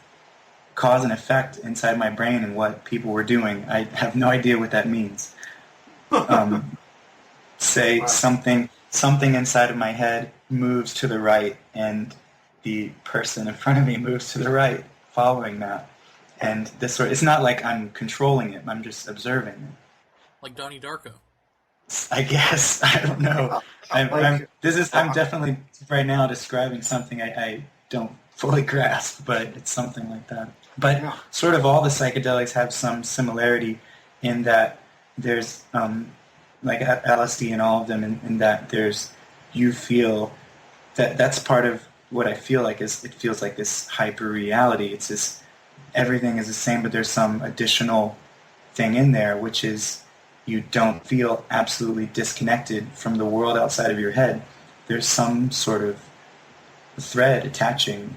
S5: cause and effect inside my brain and what people were doing. I have no idea what that means. Say something inside of my head moves to the right, and the person in front of me moves to the right, following that. And it's not like I'm controlling it; I'm just observing it.
S3: Like Donnie Darko.
S5: I guess, I don't know. I'm definitely right now describing something I don't fully grasp, but it's something like that. But sort of all the psychedelics have some similarity in that there's like LSD in all of them, in that you feel that's part of what I feel like is, it feels like this hyper reality. It's this, everything is the same, but there's some additional thing in there, which is you don't feel absolutely disconnected from the world outside of your head. There's some sort of thread attaching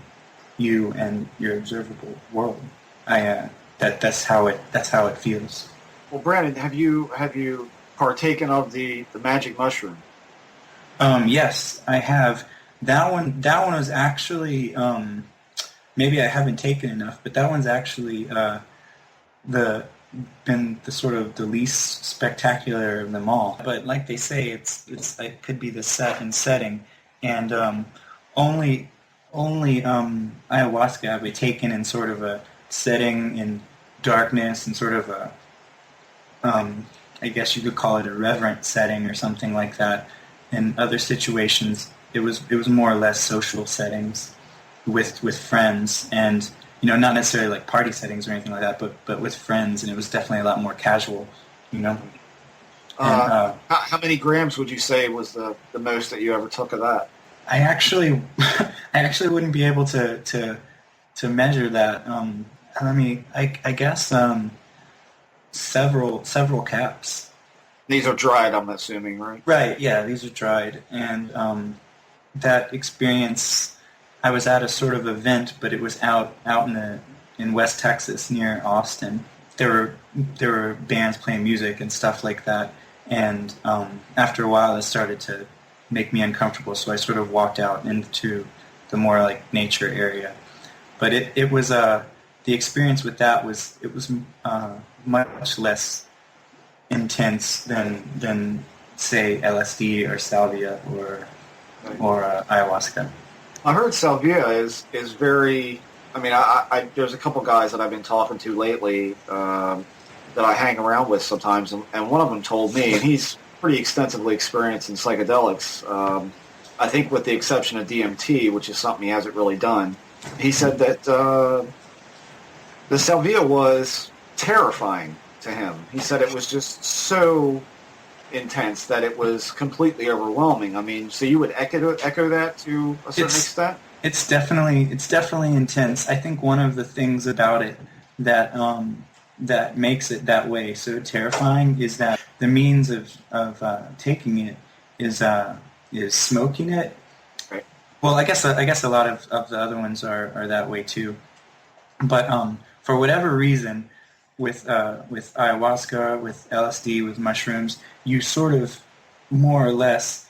S5: you and your observable world. That's how it feels.
S6: Well, Brandon, have you partaken of the magic mushroom?
S5: Yes, I have. That one was actually, maybe I haven't taken enough, but that one's actually the been the sort of the least spectacular of them all. But like they say, it could be the set and setting, and only ayahuasca have we taken in sort of a setting in darkness and sort of a I guess you could call it a reverent setting or something like that. In other situations, it was more or less social settings with friends, and not necessarily like party settings or anything like that, but with friends, and it was definitely a lot more casual, And,
S6: how many grams would you say was the most that you ever took of that?
S5: I actually wouldn't be able to measure that. I guess several caps.
S6: These are dried, I'm assuming, right?
S5: Right. Yeah, these are dried, and that experience. I was at a sort of event, but it was out in West Texas near Austin. There were bands playing music and stuff like that, and after a while, it started to make me uncomfortable. So I sort of walked out into the more like nature area. But it was the experience with that was much less intense than say LSD or Salvia or ayahuasca.
S6: I heard Salvia is very. I mean, I there's a couple guys that I've been talking to lately that I hang around with sometimes, and one of them told me, and he's pretty extensively experienced in psychedelics. I think with the exception of DMT, which is something he hasn't really done. He said that the Salvia was terrifying to him. He said it was just so intense that it was completely overwhelming. I mean, so you would echo that to a certain extent?
S5: It's definitely intense. I think one of the things about it that that makes it that way so terrifying is that the means of taking it is smoking it.
S6: Right.
S5: Well, I guess a lot of the other ones are that way too. But for whatever reason, with ayahuasca, with LSD, with mushrooms, you sort of more or less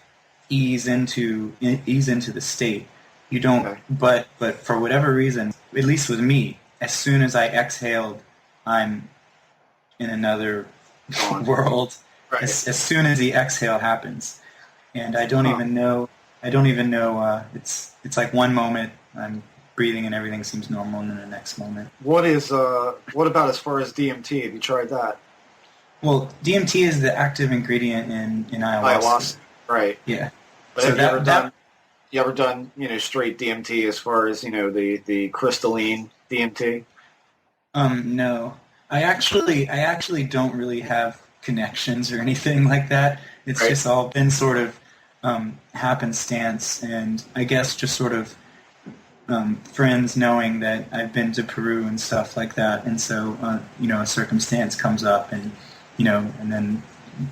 S5: ease into the state. You don't,
S6: okay.
S5: but for whatever reason, at least with me, as soon as I exhaled, I'm in another world.
S6: Right.
S5: As soon as the exhale happens, and I don't even know. It's like one moment I'm breathing and everything seems normal, and then the next moment.
S6: What about as far as DMT? Have you tried that?
S5: Well, DMT is the active ingredient in ayahuasca.
S6: Right.
S5: Yeah.
S6: But
S5: so
S6: have you ever done straight DMT as far as the crystalline DMT?
S5: No. I actually don't really have connections or anything like that. It's just all been sort of happenstance, and I guess just sort of friends knowing that I've been to Peru and stuff like that, and so a circumstance comes up, and and then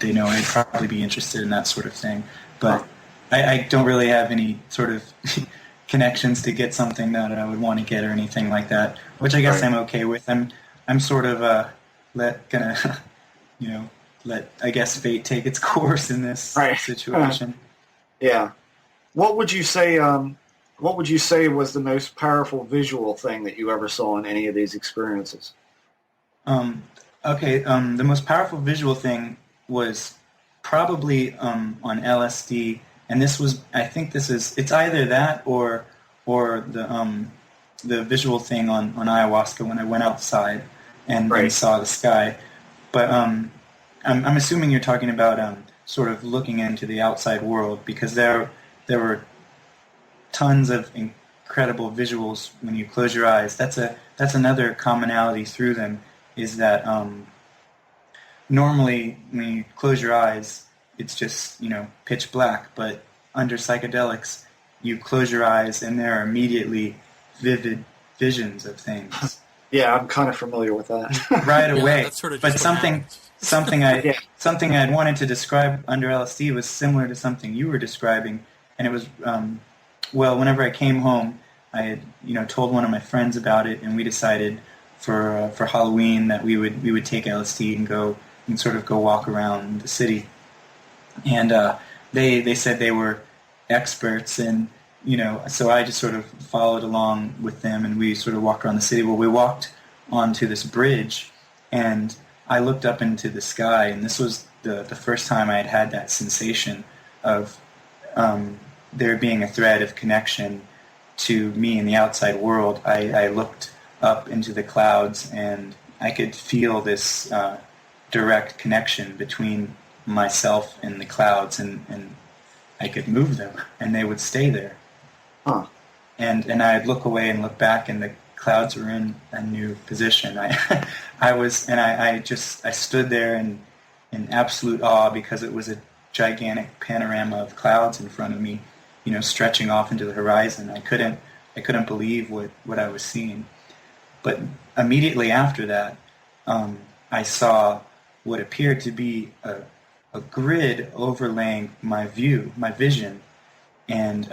S5: they know I'd probably be interested in that sort of thing. But I don't really have any sort of connections to get something that I would want to get or anything like that, which I guess I'm okay with. I'm sort of let I guess fate take its course in this situation.
S6: Yeah. What would you say? What would you say was the most powerful visual thing that you ever saw in any of these experiences?
S5: The most powerful visual thing was probably on LSD, and it's either that or the visual thing on ayahuasca when I went outside and saw the sky. But I'm assuming you're talking about sort of looking into the outside world, because there were tons of incredible visuals when you close your eyes. That's another commonality through them, is that normally when you close your eyes, it's just pitch black. But under psychedelics, you close your eyes and there are immediately vivid visions of things.
S6: Yeah, I'm kind of familiar with that.
S5: Right away.
S3: That's sort of
S5: but
S3: just
S5: something I'd wanted to describe under LSD was similar to something you were describing, and it was whenever I came home, I had told one of my friends about it, and we decided for Halloween that we would take LSD and go walk around the city, and they said they were experts, and so I just sort of followed along with them, and we sort of walked around the city. Well, we walked onto this bridge, and I looked up into the sky, and this was the first time I had had that sensation of there being a thread of connection to me in the outside world. I looked up into the clouds, and I could feel this direct connection between myself and the clouds, and I could move them, and they would stay there.
S6: Huh.
S5: And I'd look away and look back, and the clouds were in a new position. I stood there in absolute awe, because it was a gigantic panorama of clouds in front of me, stretching off into the horizon. I couldn't believe what I was seeing. But immediately after that, I saw what appeared to be a grid overlaying my vision, and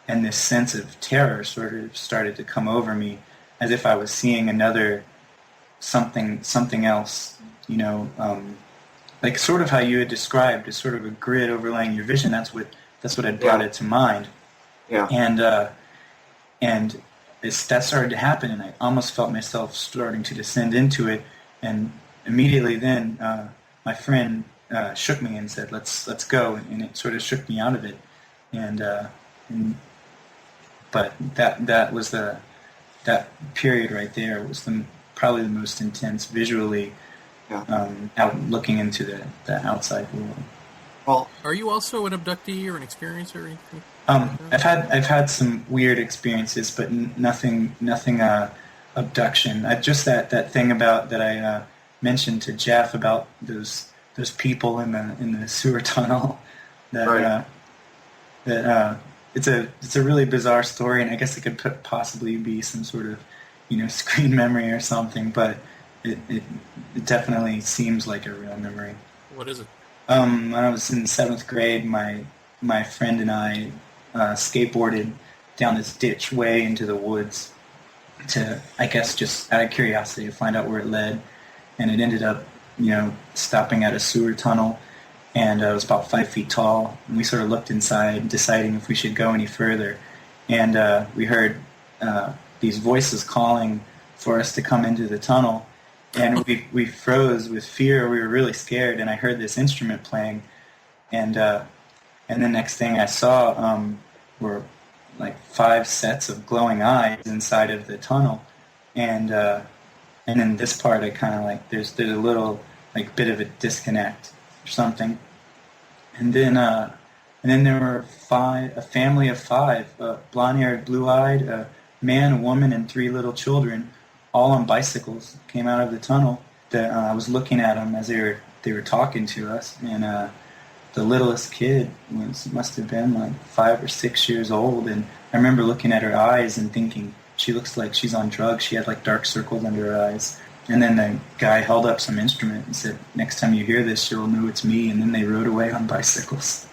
S5: this sense of terror sort of started to come over me, as if I was seeing another something else, like sort of how you had described, as sort of a grid overlaying your vision. That's what had brought it to mind.
S6: Yeah.
S5: And that started to happen, and I almost felt myself starting to descend into it. And immediately then, my friend shook me and said, "Let's go," and it sort of shook me out of it. But that was that period right there was probably the most intense visually, out looking into the outside world.
S6: Well,
S3: are you also an abductee or an experiencer or anything?
S5: I've had some weird experiences, but nothing abduction. Just that thing about that I mentioned to Jeff about those people in the sewer tunnel. It's a really bizarre story, and I guess it could possibly be some sort of screen memory or something, but it definitely seems like a real memory.
S3: What is it?
S5: When I was in 7th grade, my friend and I skateboarded down this ditch way into the woods to, I guess, just out of curiosity to find out where it led, and it ended up stopping at a sewer tunnel, and it was about 5 feet tall, and we sort of looked inside, deciding if we should go any further, and we heard these voices calling for us to come into the tunnel, and we froze with fear. We were really scared, and I heard this instrument playing, and the next thing I saw were like 5 sets of glowing eyes inside of the tunnel, and in this part I kind of like there's a little like bit of a disconnect or something, and then there were a family of 5, blonde-haired, blue-eyed, a man, a woman, and 3 little children, all on bicycles, came out of the tunnel. I was looking at them as they were talking to us, and the littlest kid must have been like 5 or 6 years old, and I remember looking at her eyes and thinking, she looks like she's on drugs. She had like dark circles under her eyes. And then the guy held up some instrument and said, "Next time you hear this, you'll know it's me." And then they rode away on bicycles.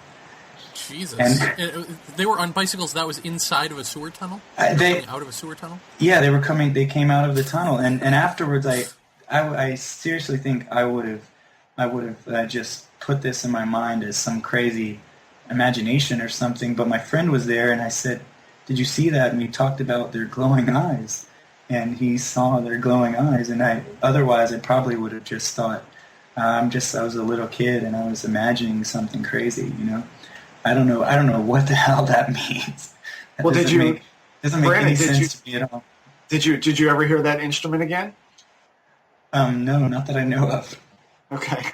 S3: Jesus.
S5: And
S3: they were on bicycles that was inside of a sewer tunnel? Out of a sewer tunnel?
S5: Yeah, they came out of the tunnel. And afterwards, I seriously think I would have just put this in my mind as some crazy imagination or something. But my friend was there, and I said, "Did you see that?" And we talked about their glowing eyes. And he saw their glowing eyes, and otherwise I probably would have just thought, I was a little kid and I was imagining something crazy, I don't know what the hell that means. That
S6: well,
S5: doesn't make any sense to me at all.
S6: Did you ever hear that instrument again?
S5: No, not that I know of.
S6: Okay.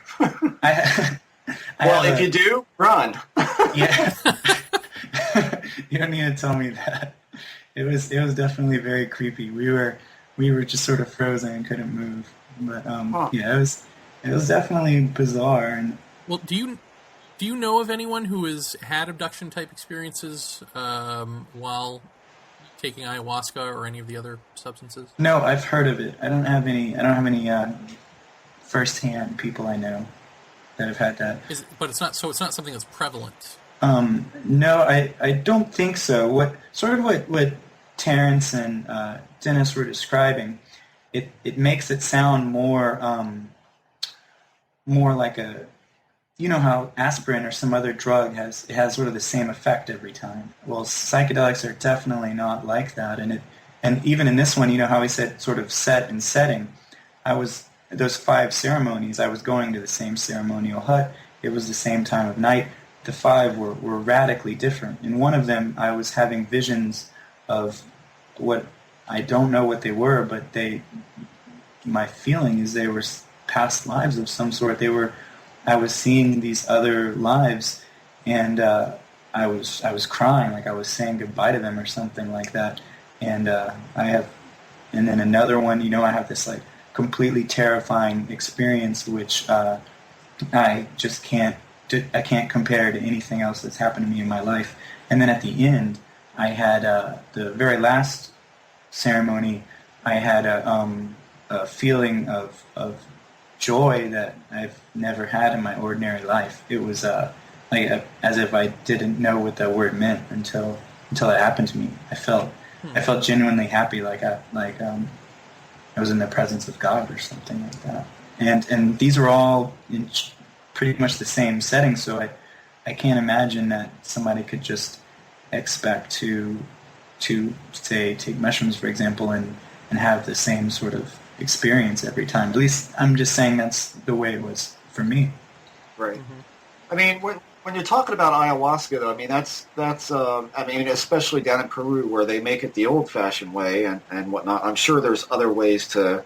S5: Well,
S6: if you do, run.
S5: Yeah. You don't need to tell me that. It was definitely very creepy. We were just sort of frozen and couldn't move. But yeah, it was definitely bizarre. And
S3: well, do you know of anyone who has had abduction type experiences while taking ayahuasca or any of the other substances? No,
S5: I've heard of it. I don't have any firsthand people I know that have had that.
S3: But it's not something that's prevalent.
S5: No, I don't think so. What Terrence and Dennis were describing, it makes it sound more like a, how aspirin or some other drug has sort of the same effect every time. Well, psychedelics are definitely not like that, and even in this one, how he said sort of set and setting. those 5 ceremonies, I was going to the same ceremonial hut. It was the same time of night. The 5 were radically different. In one of them, I was having visions of what I don't know what they were, but my feeling is they were past lives of some sort. I was seeing these other lives, and I was crying, like I was saying goodbye to them or something like that. And and then another one, I have this like completely terrifying experience, which I just can't compare to anything else that's happened to me in my life. And then at the end, I had the very last ceremony. I had a feeling of joy that I've never had in my ordinary life. It was as if I didn't know what that word meant until it happened to me. I felt genuinely happy, like I was in the presence of God or something like that. And these are all in pretty much the same setting, so I can't imagine that somebody could just expect to say take mushrooms, for example, and have the same sort of experience every time. At least I'm just saying that's the way it was for me.
S6: Right. Mm-hmm. I mean, when you're talking about ayahuasca, though, I mean that's I mean, especially down in Peru where they make it the old-fashioned way and whatnot. I'm sure there's other ways to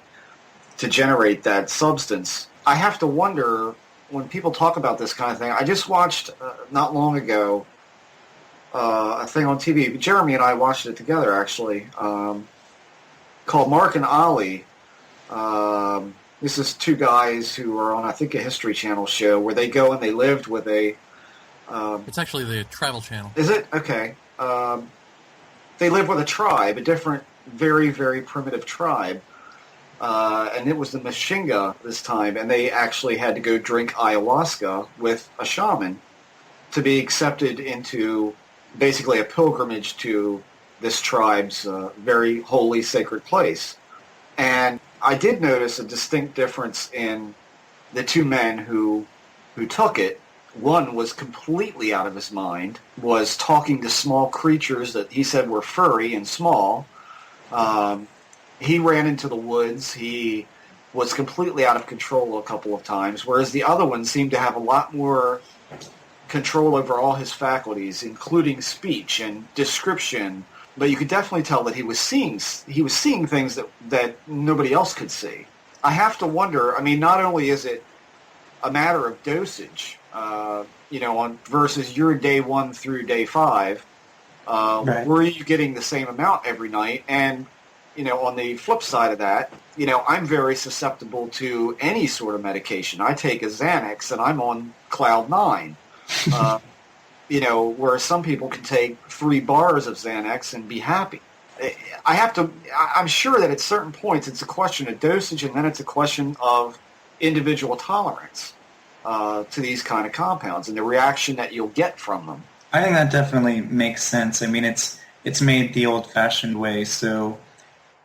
S6: generate that substance. I have to wonder when people talk about this kind of thing. I just watched not long ago a thing on TV. Jeremy and I watched it together, actually, called Mark and Ollie. This is 2 guys who are on, I think, a History Channel show where they go and they lived with a...
S3: it's actually the Travel Channel.
S6: Is it? Okay. They live with a tribe, a different, very, very primitive tribe. And it was the Mckenna this time, and they actually had to go drink ayahuasca with a shaman to be accepted into basically a pilgrimage to this tribe's very holy, sacred place. And I did notice a distinct difference in the 2 men who took it. One was completely out of his mind, was talking to small creatures that he said were furry and small. He ran into the woods. He was completely out of control a couple of times, whereas the other one seemed to have a lot more control over all his faculties, including speech and description. But you could definitely tell that he was seeing things that nobody else could see. I have to wonder, I mean, not only is it a matter of dosage, on versus your day 1 through day 5, right. Were you getting the same amount every night? And, on the flip side of that, I'm very susceptible to any sort of medication. I take a Xanax and I'm on cloud 9. Where some people can take 3 bars of Xanax and be happy. I'm sure that at certain points it's a question of dosage, and then it's a question of individual tolerance to these kind of compounds and the reaction that you'll get from them.
S5: I think that definitely makes sense. I mean, it's made the old-fashioned way, so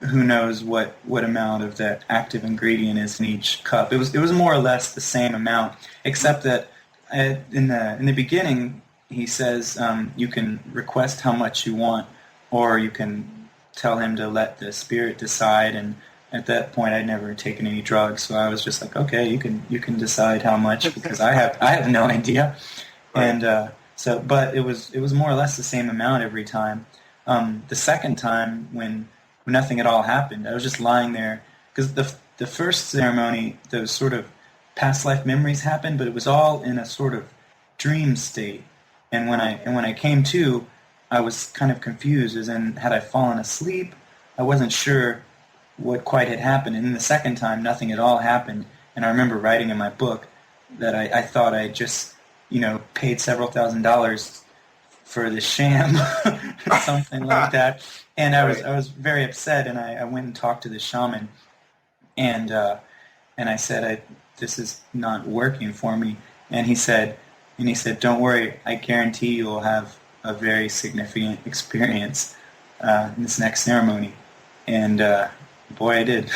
S5: who knows what amount of that active ingredient is in each cup. It was more or less the same amount, except that in the beginning, he says you can request how much you want, or you can tell him to let the spirit decide. And at that point, I'd never taken any drugs, so I was just like, okay, you can decide how much, because I have no idea. Right. And but it was more or less the same amount every time. The second time, when nothing at all happened, I was just lying there, because the first ceremony, those sort of past life memories happened, but it was all in a sort of dream state. And when I came to, I was kind of confused, as in, had I fallen asleep? I wasn't sure what quite had happened. And then the second time, nothing at all happened. And I remember writing in my book that I thought I just, paid several $1,000s for the sham, or something like that. And I was very upset, and I went and talked to the shaman, and I said, this is not working for me. And he said, don't worry, I guarantee you'll have a very significant experience in this next ceremony. And boy, I did.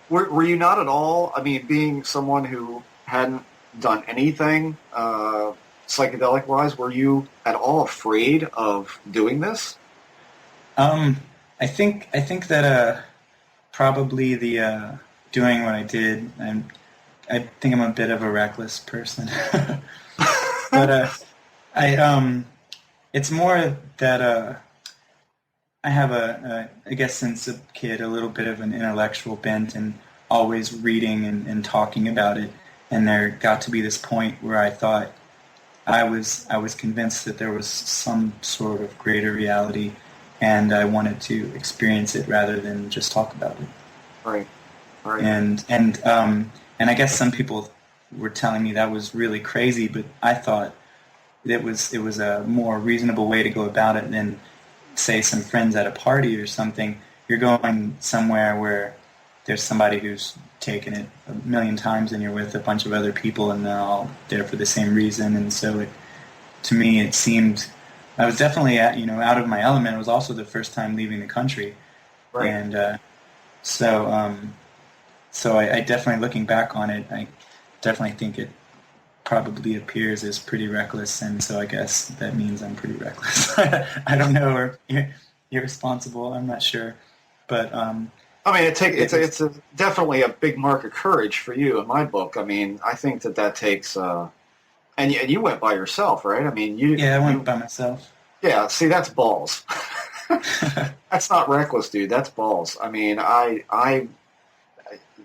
S6: Were you not at all, I mean, being someone who hadn't done anything psychedelic-wise, were you at all afraid of doing this?
S5: I think that probably the doing what I did. I think I'm a bit of a reckless person, but it's more that I have I guess since a kid, a little bit of an intellectual bent and always reading and talking about it. And there got to be this point where I thought I was convinced that there was some sort of greater reality, and I wanted to experience it rather than just talk about it.
S6: Right.
S5: And I guess some people were telling me that was really crazy, but I thought it was a more reasonable way to go about it than, say, some friends at a party or something. You're going somewhere where there's somebody who's taken it a million times and you're with a bunch of other people and they're all there for the same reason. And so to me it seemed, I was definitely out of my element. It was also the first time leaving the country.
S6: Right.
S5: And so I definitely, looking back on it, I definitely think it probably appears as pretty reckless, and so I guess that means I'm pretty reckless. I don't know, or irresponsible, I'm not sure. But
S6: it's definitely a big mark of courage for you in my book. I mean, I think that takes, and you went by yourself, right? I mean,
S5: I went by myself.
S6: Yeah, see, that's balls. That's not reckless, dude. That's balls. I mean,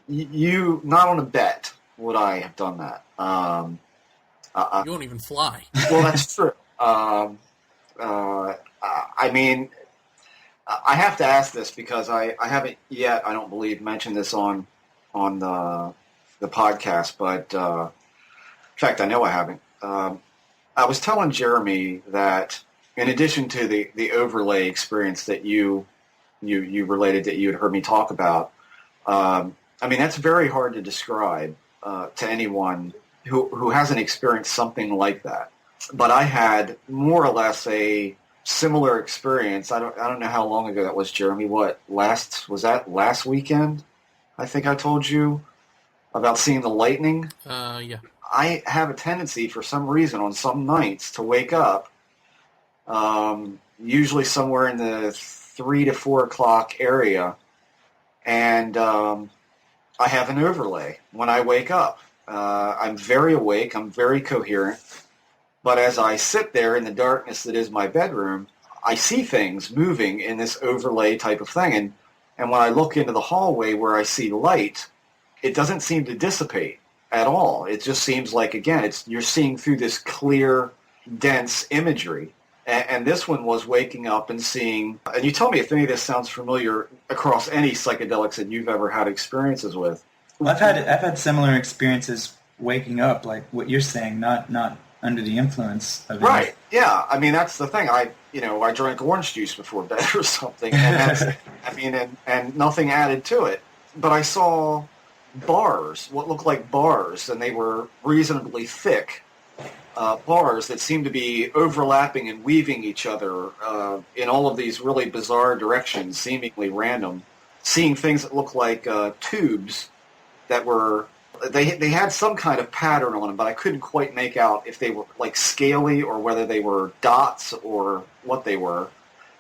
S6: you not on a bet would I have done that.
S3: You won't even fly.
S6: Well, that's true. I mean, I have to ask this because I haven't yet, I don't believe, mentioned this on the podcast, but in fact, I know I haven't. I was telling Jeremy that in addition to the overlay experience that you related, that you had heard me talk about, I mean, that's very hard to describe to anyone who hasn't experienced something like that. But I had more or less a similar experience. I don't know how long ago that was, Jeremy. Was that last weekend? I think I told you about seeing the lightning.
S3: Yeah.
S6: I have a tendency for some reason on some nights to wake up, usually somewhere in the 3 to 4 o'clock area, and I have an overlay when I wake up. I'm very awake. I'm very coherent. But as I sit there in the darkness that is my bedroom, I see things moving in this overlay type of thing. And when I look into the hallway where I see light, it doesn't seem to dissipate at all. It just seems like, again, you're seeing through this clear, dense imagery. And this one was waking up and seeing, and you tell me if any of this sounds familiar across any psychedelics that you've ever had experiences with.
S5: Well, I've had similar experiences waking up, like what you're saying, not under the influence of it.
S6: Right. Yeah. I mean, that's the thing. I drank orange juice before bed or something, and and nothing added to it. But I saw bars, what looked like bars, and they were reasonably thick bars that seemed to be overlapping and weaving each other in all of these really bizarre directions, seemingly random. Seeing things that looked like tubes that were, they had some kind of pattern on them, but I couldn't quite make out if they were like scaly or whether they were dots or what they were.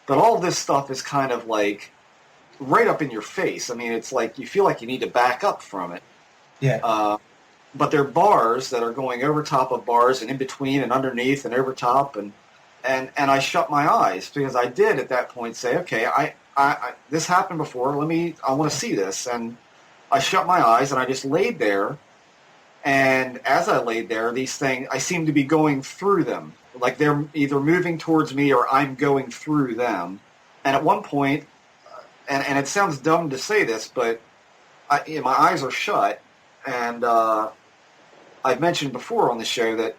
S6: But all of this stuff is kind of like right up in your face. I mean, it's like you feel like you need to back up from it.
S5: Yeah.
S6: But they're bars that are going over top of bars and in between and underneath and over top. And I shut my eyes because I did at that point say, okay, I this happened before. I want to see this. And I shut my eyes and I just laid there. And as I laid there, these things, I seemed to be going through them. Like they're either moving towards me or I'm going through them. And at one point, and it sounds dumb to say this, but my eyes are shut. And I've mentioned before on the show that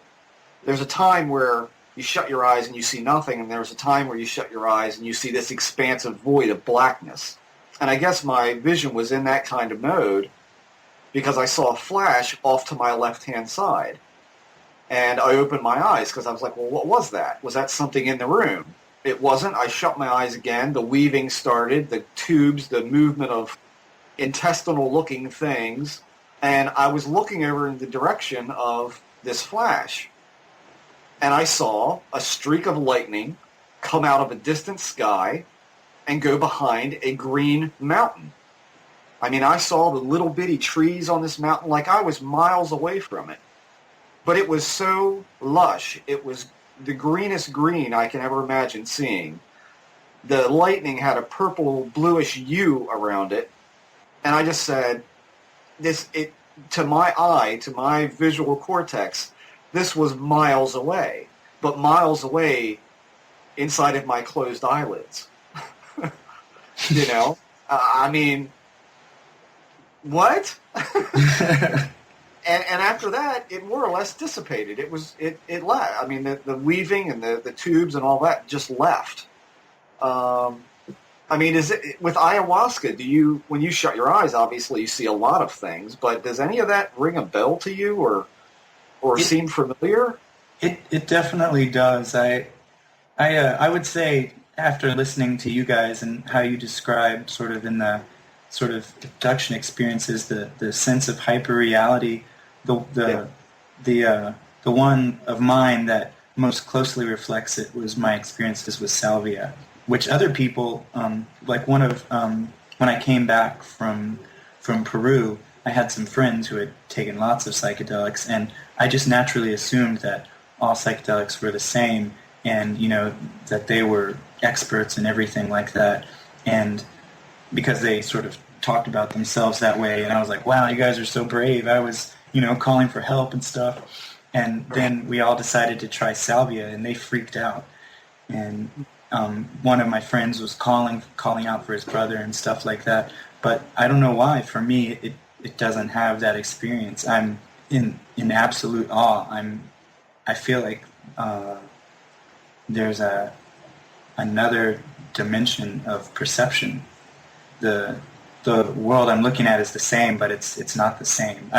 S6: there's a time where you shut your eyes and you see nothing, and there's a time where you shut your eyes and you see this expansive void of blackness. And I guess my vision was in that kind of mode because I saw a flash off to my left-hand side. And I opened my eyes because I was like, well, what was that? Was that something in the room? It wasn't. I shut my eyes again. The weaving started, the tubes, the movement of intestinal-looking things. And I was looking over in the direction of this flash. And I saw a streak of lightning come out of a distant sky and go behind a green mountain. I mean, I saw the little bitty trees on this mountain like I was miles away from it. But it was so lush. It was the greenest green I can ever imagine seeing. The lightning had a purple bluish hue around it. And I just said, to my eye, to my visual cortex, this was miles away. But miles away inside of my closed eyelids. You know? I mean, what? And after that, it more or less dissipated. It left. I mean, the weaving and the tubes and all that just left. I mean, is it with ayahuasca? When you shut your eyes, obviously you see a lot of things, but does any of that ring a bell to you, or seem familiar?
S5: It definitely does. I would say after listening to you guys and how you described sort of in the sort of abduction experiences, the sense of hyperreality. The one of mine that most closely reflects it was my experiences with Salvia, which other people, like when I came back from Peru, I had some friends who had taken lots of psychedelics, and I just naturally assumed that all psychedelics were the same, and that they were experts and everything like that, and because they sort of talked about themselves that way, and I was like, wow, you guys are so brave. I was calling for help and stuff. And then we all decided to try Salvia, and they freaked out. And one of my friends was calling out for his brother and stuff like that. But I don't know why. For me, it doesn't have that experience. I'm in absolute awe. I feel like there's another dimension of perception. The world I'm looking at is the same, but it's not the same.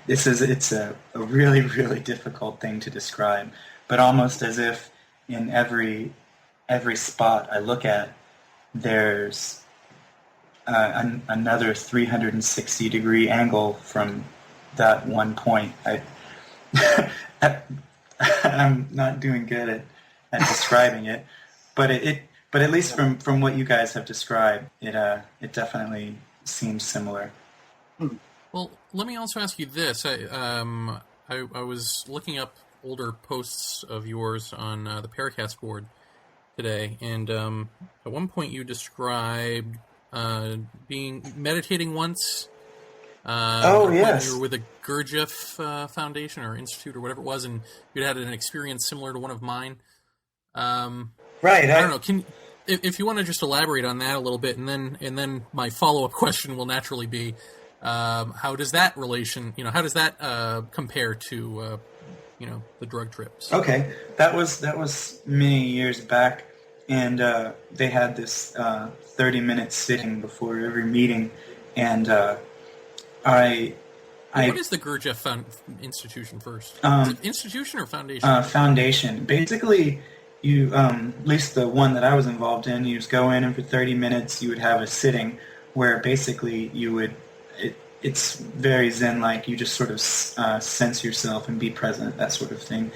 S5: It's a really, really difficult thing to describe, but almost as if in every spot I look at, there's another 360-degree angle from that one point. I'm not doing good at describing it, but at least from what you guys have described, it definitely seems similar.
S3: Well, let me also ask you this. I was looking up older posts of yours on the Paracast board today, and at one point you described meditating once.
S5: Yes.
S3: You were with a Gurdjieff Foundation or Institute or whatever it was, and you'd had an experience similar to one of mine.
S5: Right.
S3: I don't know. If you want to just elaborate on that a little bit, and then my follow-up question will naturally be, how does that compare to the drug trips?
S5: Okay, that was many years back, and they had this 30-minute sitting before every meeting, and
S3: what is the Gurdjieff Institution first? Is it institution or foundation?
S5: Foundation. Basically, you, at least the one that I was involved in, you just go in and for 30 minutes you would have a sitting where basically you would, it's very Zen-like, you just sort of sense yourself and be present, that sort of thing.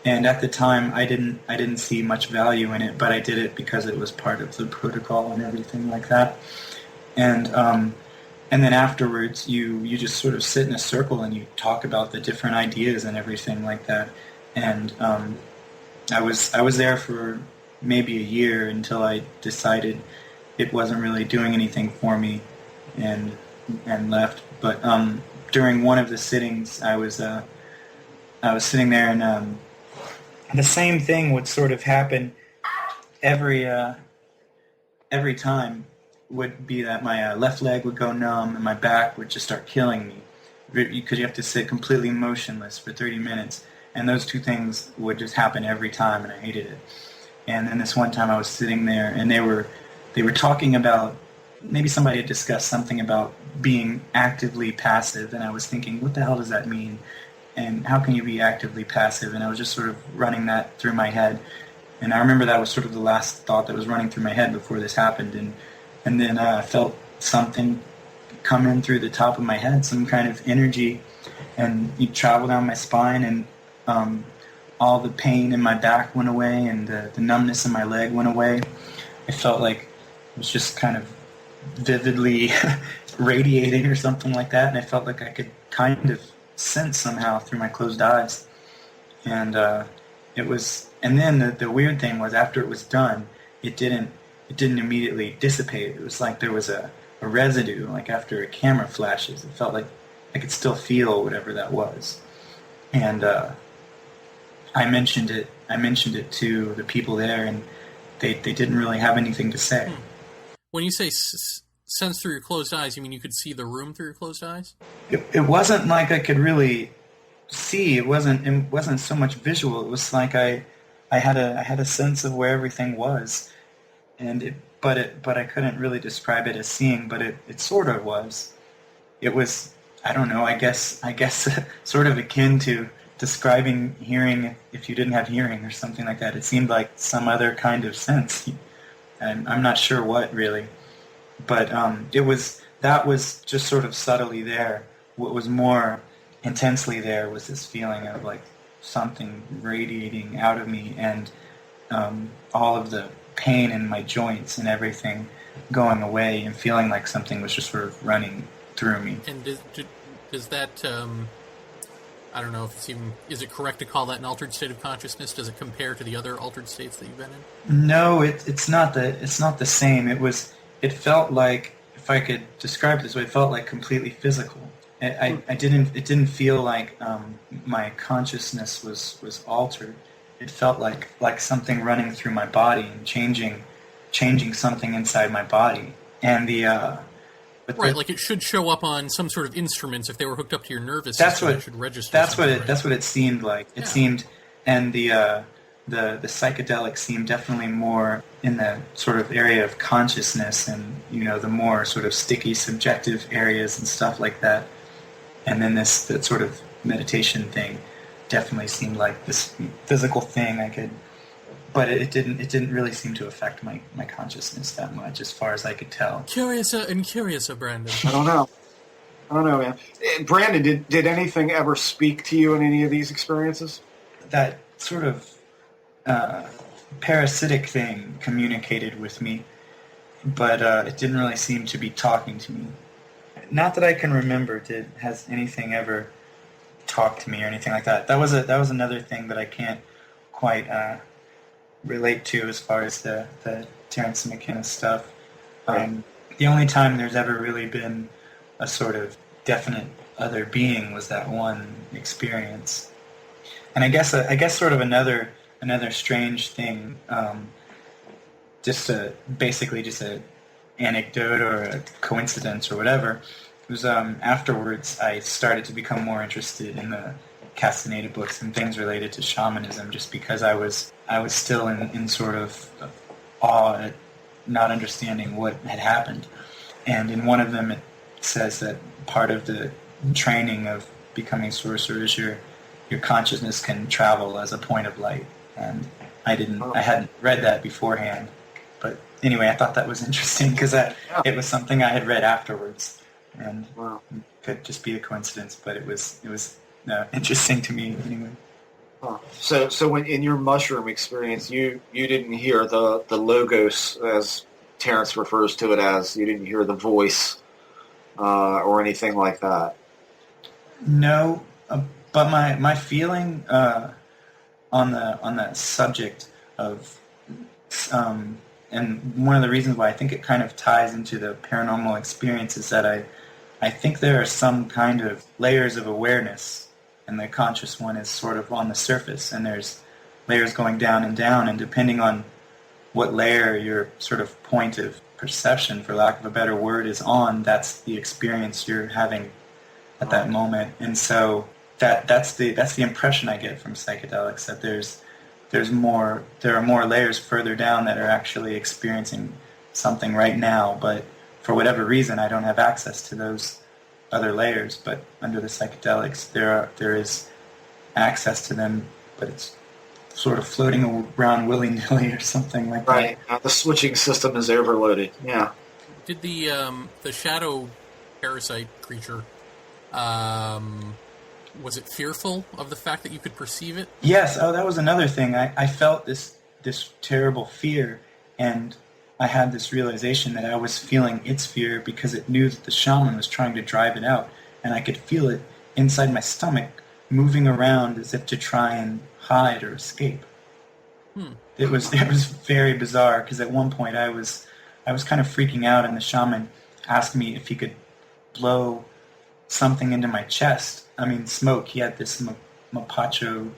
S5: And at the time, I didn't see much value in it, but I did it because it was part of the protocol and everything like that. And then afterwards, you just sort of sit in a circle and you talk about the different ideas and everything like that. And I was there for maybe a year until I decided it wasn't really doing anything for me, and left. But during one of the sittings, I was sitting there, and the same thing would sort of happen every time. Would be that my left leg would go numb and my back would just start killing me, because you have to sit completely motionless for 30 minutes. And those two things would just happen every time, and I hated it. And then this one time I was sitting there, and they were talking about, maybe somebody had discussed something about being actively passive, and I was thinking, what the hell does that mean? And how can you be actively passive? And I was just sort of running that through my head. And I remember that was sort of the last thought that was running through my head before this happened. And then I felt something come in through the top of my head, some kind of energy, and it traveled down my spine, and all the pain in my back went away, and the numbness in my leg went away. I felt like it was just kind of vividly radiating or something like that, and I felt like I could kind of sense somehow through my closed eyes. And and then the weird thing was, after it was done, it didn't immediately dissipate. It was like there was a residue, like after a camera flashes. It felt like I could still feel whatever that was. And I mentioned it to the people there, and they didn't really have anything to say.
S3: When you say sense through your closed eyes, you mean you could see the room through your closed eyes?
S5: It wasn't like I could really see. It wasn't so much visual. It was like I had a sense of where everything was, but I couldn't really describe it as seeing. But it sort of was. It was, I don't know. I guess sort of akin to describing hearing if you didn't have hearing or something like that. It seemed like some other kind of sense. And I'm not sure what really, but that was just sort of subtly there. What was more intensely there was this feeling of like something radiating out of me, and all of the pain in my joints and everything going away, and feeling like something was just sort of running through me.
S3: And does that, I don't know if it's even, is it correct to call that an altered state of consciousness? Does it compare to the other altered states that you've been in?
S5: No, it's not the same. It felt like, if I could describe it this way, it felt like completely physical. It didn't feel like my consciousness was altered. It felt like something running through my body and changing something inside my body. And
S3: like it should show up on some sort of instruments if they were hooked up to your nervous system. It should register.
S5: That's what it seemed like. It seemed, and the psychedelic seemed definitely more in the sort of area of consciousness, and the more sort of sticky, subjective areas and stuff like that. And then that sort of meditation thing definitely seemed like this physical thing I could. But it didn't really seem to affect my consciousness that much, as far as I could tell.
S3: Curiouser, Brandon.
S6: I don't know, man. Brandon, did anything ever speak to you in any of these experiences?
S5: That sort of parasitic thing communicated with me, but it didn't really seem to be talking to me. Not that I can remember. Has anything ever talked to me or anything like that? That was another thing that I can't quite relate to as far as the Terrence Mckenna stuff. The only time there's ever really been a sort of definite other being was that one experience. And I guess sort of another strange thing, just a anecdote or a coincidence or whatever. It was afterwards I started to become more interested in the Castaneda books and things related to shamanism, just because I was still in sort of awe at not understanding what had happened. And in one of them it says that part of the training of becoming sorcerer is your consciousness can travel as a point of light. And I hadn't read that beforehand. But anyway, I thought that was interesting because it was something I had read afterwards. And it could just be a coincidence, but it was interesting to me anyway.
S6: So when in your mushroom experience, you didn't hear the logos, as Terrence refers to it as. You didn't hear the voice or anything like that.
S5: No, but my feeling on the subject of and one of the reasons why I think it kind of ties into the paranormal experience is that I think there are some kind of layers of awareness, and the conscious one is sort of on the surface, and there's layers going down, and depending on what layer your sort of point of perception, for lack of a better word, is on, that's the experience you're having at that moment. And so that's the impression I get from psychedelics, that there are more layers further down that are actually experiencing something right now, but for whatever reason I don't have access to those other layers. But under the psychedelics there is access to them, but it's sort of floating around willy-nilly or something like that.
S6: Right. The switching system is overloaded. Yeah.
S3: Did the shadow parasite creature, was it fearful of the fact that you could perceive it?
S5: Yes. Oh, that was another thing. I felt this terrible fear, and I had this realization that I was feeling its fear because it knew that the shaman was trying to drive it out, and I could feel it inside my stomach moving around as if to try and hide or escape. It was very bizarre, because at one point I was kind of freaking out, and the shaman asked me if he could blow something into my chest. I mean, smoke. He had this mapacho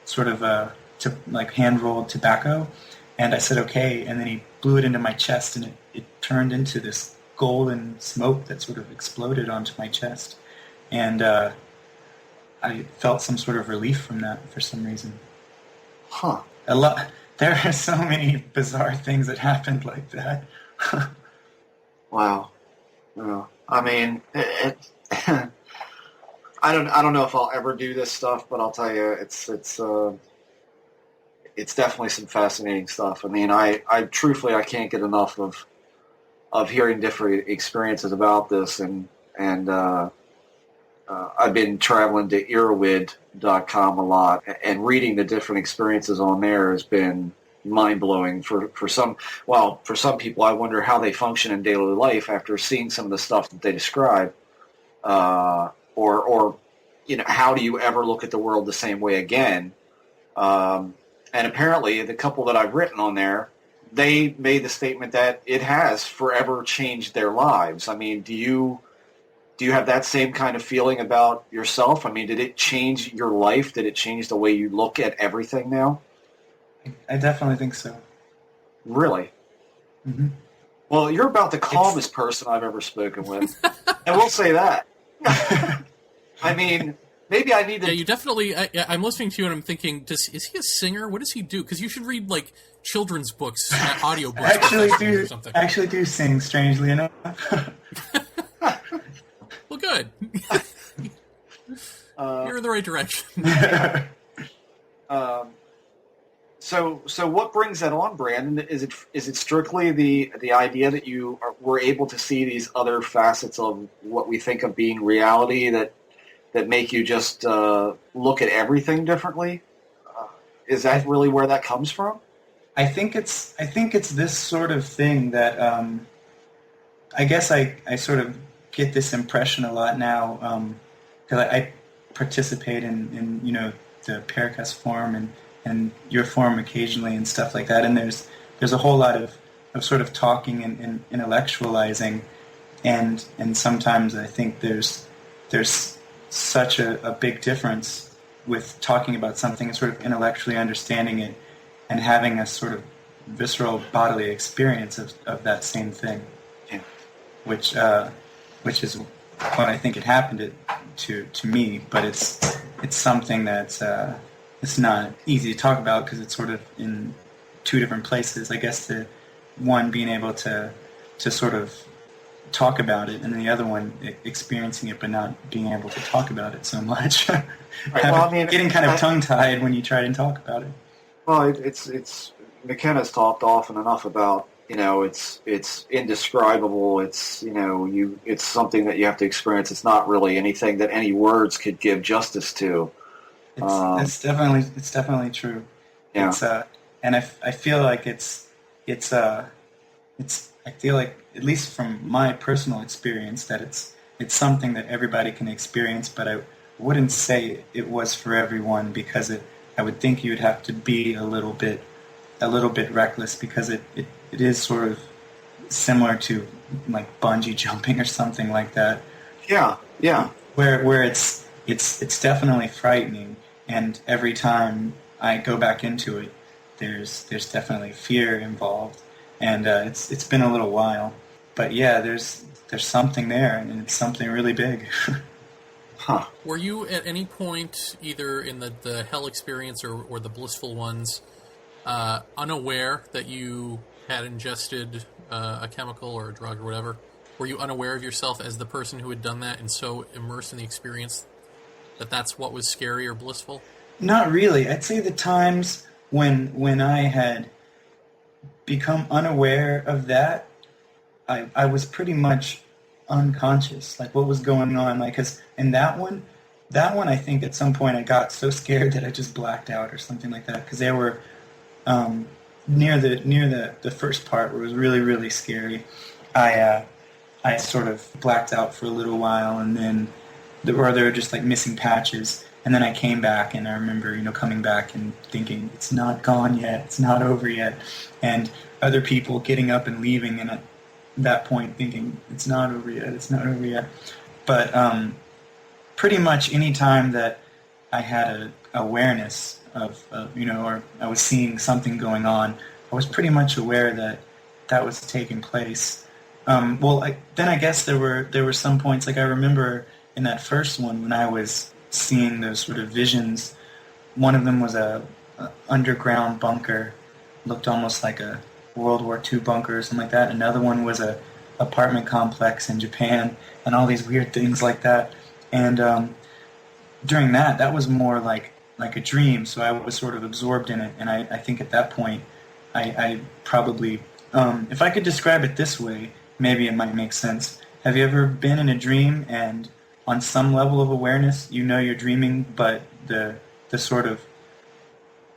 S5: sort of like hand-rolled tobacco, and I said okay, and then he blew it into my chest, and it turned into this golden smoke that sort of exploded onto my chest, and I felt some sort of relief from that for some reason.
S6: Huh.
S5: There are so many bizarre things that happened like that.
S6: Wow. Well, I mean, I don't know if I'll ever do this stuff, but I'll tell you, it's definitely some fascinating stuff. I mean, I truthfully, I can't get enough of hearing different experiences about this, and I've been traveling to Erowid.com a lot, and reading the different experiences on there has been mind-blowing for some people. I wonder how they function in daily life after seeing some of the stuff that they describe, or how do you ever look at the world the same way again? And apparently the couple that I've written on there, they made the statement that it has forever changed their lives. I mean, do you have that same kind of feeling about yourself? I mean, did it change your life? Did it change the way you look at everything now?
S5: I definitely think so.
S6: Really?
S5: Mm-hmm.
S6: Well, you're about the calmest person I've ever spoken with. I will say that. I mean, maybe I need to...
S3: Yeah, you definitely... I'm listening to you and I'm thinking, is he a singer? What does he do? Because you should read, like, children's books, audiobooks.
S5: I actually do sing, strangely enough.
S3: Well, good. You're in the right direction.
S6: So what brings that on, Brandon? Is it strictly the idea that you were able to see these other facets of what we think of being reality that make you just look at everything differently? Is that really where that comes from?
S5: I think it's this sort of thing that I guess I sort of get this impression a lot now, because I participate in the Paracast forum and your forum occasionally and stuff like that, and there's a whole lot of sort of talking and intellectualizing, and sometimes I think there's such a big difference with talking about something and sort of intellectually understanding it and having a sort of visceral bodily experience of that same thing,
S6: yeah.
S5: which is what I think it happened to me, but it's something that's it's not easy to talk about because it's sort of in two different places. I guess the one being able to sort of talk about it, and then the other one experiencing it but not being able to talk about it so much. Right, well, I mean, getting kind of tongue-tied when you try and talk about it.
S6: Well, it's Mckenna's talked often enough about, it's indescribable. It's it's something that you have to experience. It's not really anything that any words could give justice to.
S5: It's definitely true.
S6: Yeah.
S5: And I feel like it's I feel like, at least from my personal experience, that it's something that everybody can experience, but I wouldn't say it was for everyone, because I would think you would have to be a little bit reckless, because it is sort of similar to like bungee jumping or something like that.
S6: Yeah, yeah.
S5: Where it's definitely frightening, and every time I go back into it, there's definitely fear involved, and it's been a little while, but yeah, there's something there, and it's something really big.
S6: Huh.
S3: Were you at any point, either in the hell experience or the blissful ones, unaware that you had ingested a chemical or a drug or whatever? Were you unaware of yourself as the person who had done that and so immersed in the experience that that's what was scary or blissful?
S5: Not really. I'd say the times when I had become unaware of that, I was pretty much unconscious, like what was going on. Like, 'cause in that one, I think at some point I got so scared that I just blacked out or something like that. Because there were near the first part where it was really, really scary, I sort of blacked out for a little while, and then there were just like missing patches. And then I came back, and I remember, coming back and thinking, it's not gone yet, it's not over yet. And other people getting up and leaving, and at that point thinking, it's not over yet, it's not over yet. But pretty much any time that I had an awareness of, or I was seeing something going on, I was pretty much aware that was taking place. Then I guess there were some points, like I remember in that first one when I was seeing those sort of visions. One of them was a underground bunker, looked almost like a World War II bunker or something like that. Another one was a apartment complex in Japan, and all these weird things like that. And during that was more like a dream, so I was sort of absorbed in it. And I think at that point, I probably, if I could describe it this way, maybe it might make sense. Have you ever been in a dream and on some level of awareness, you're dreaming, but the sort of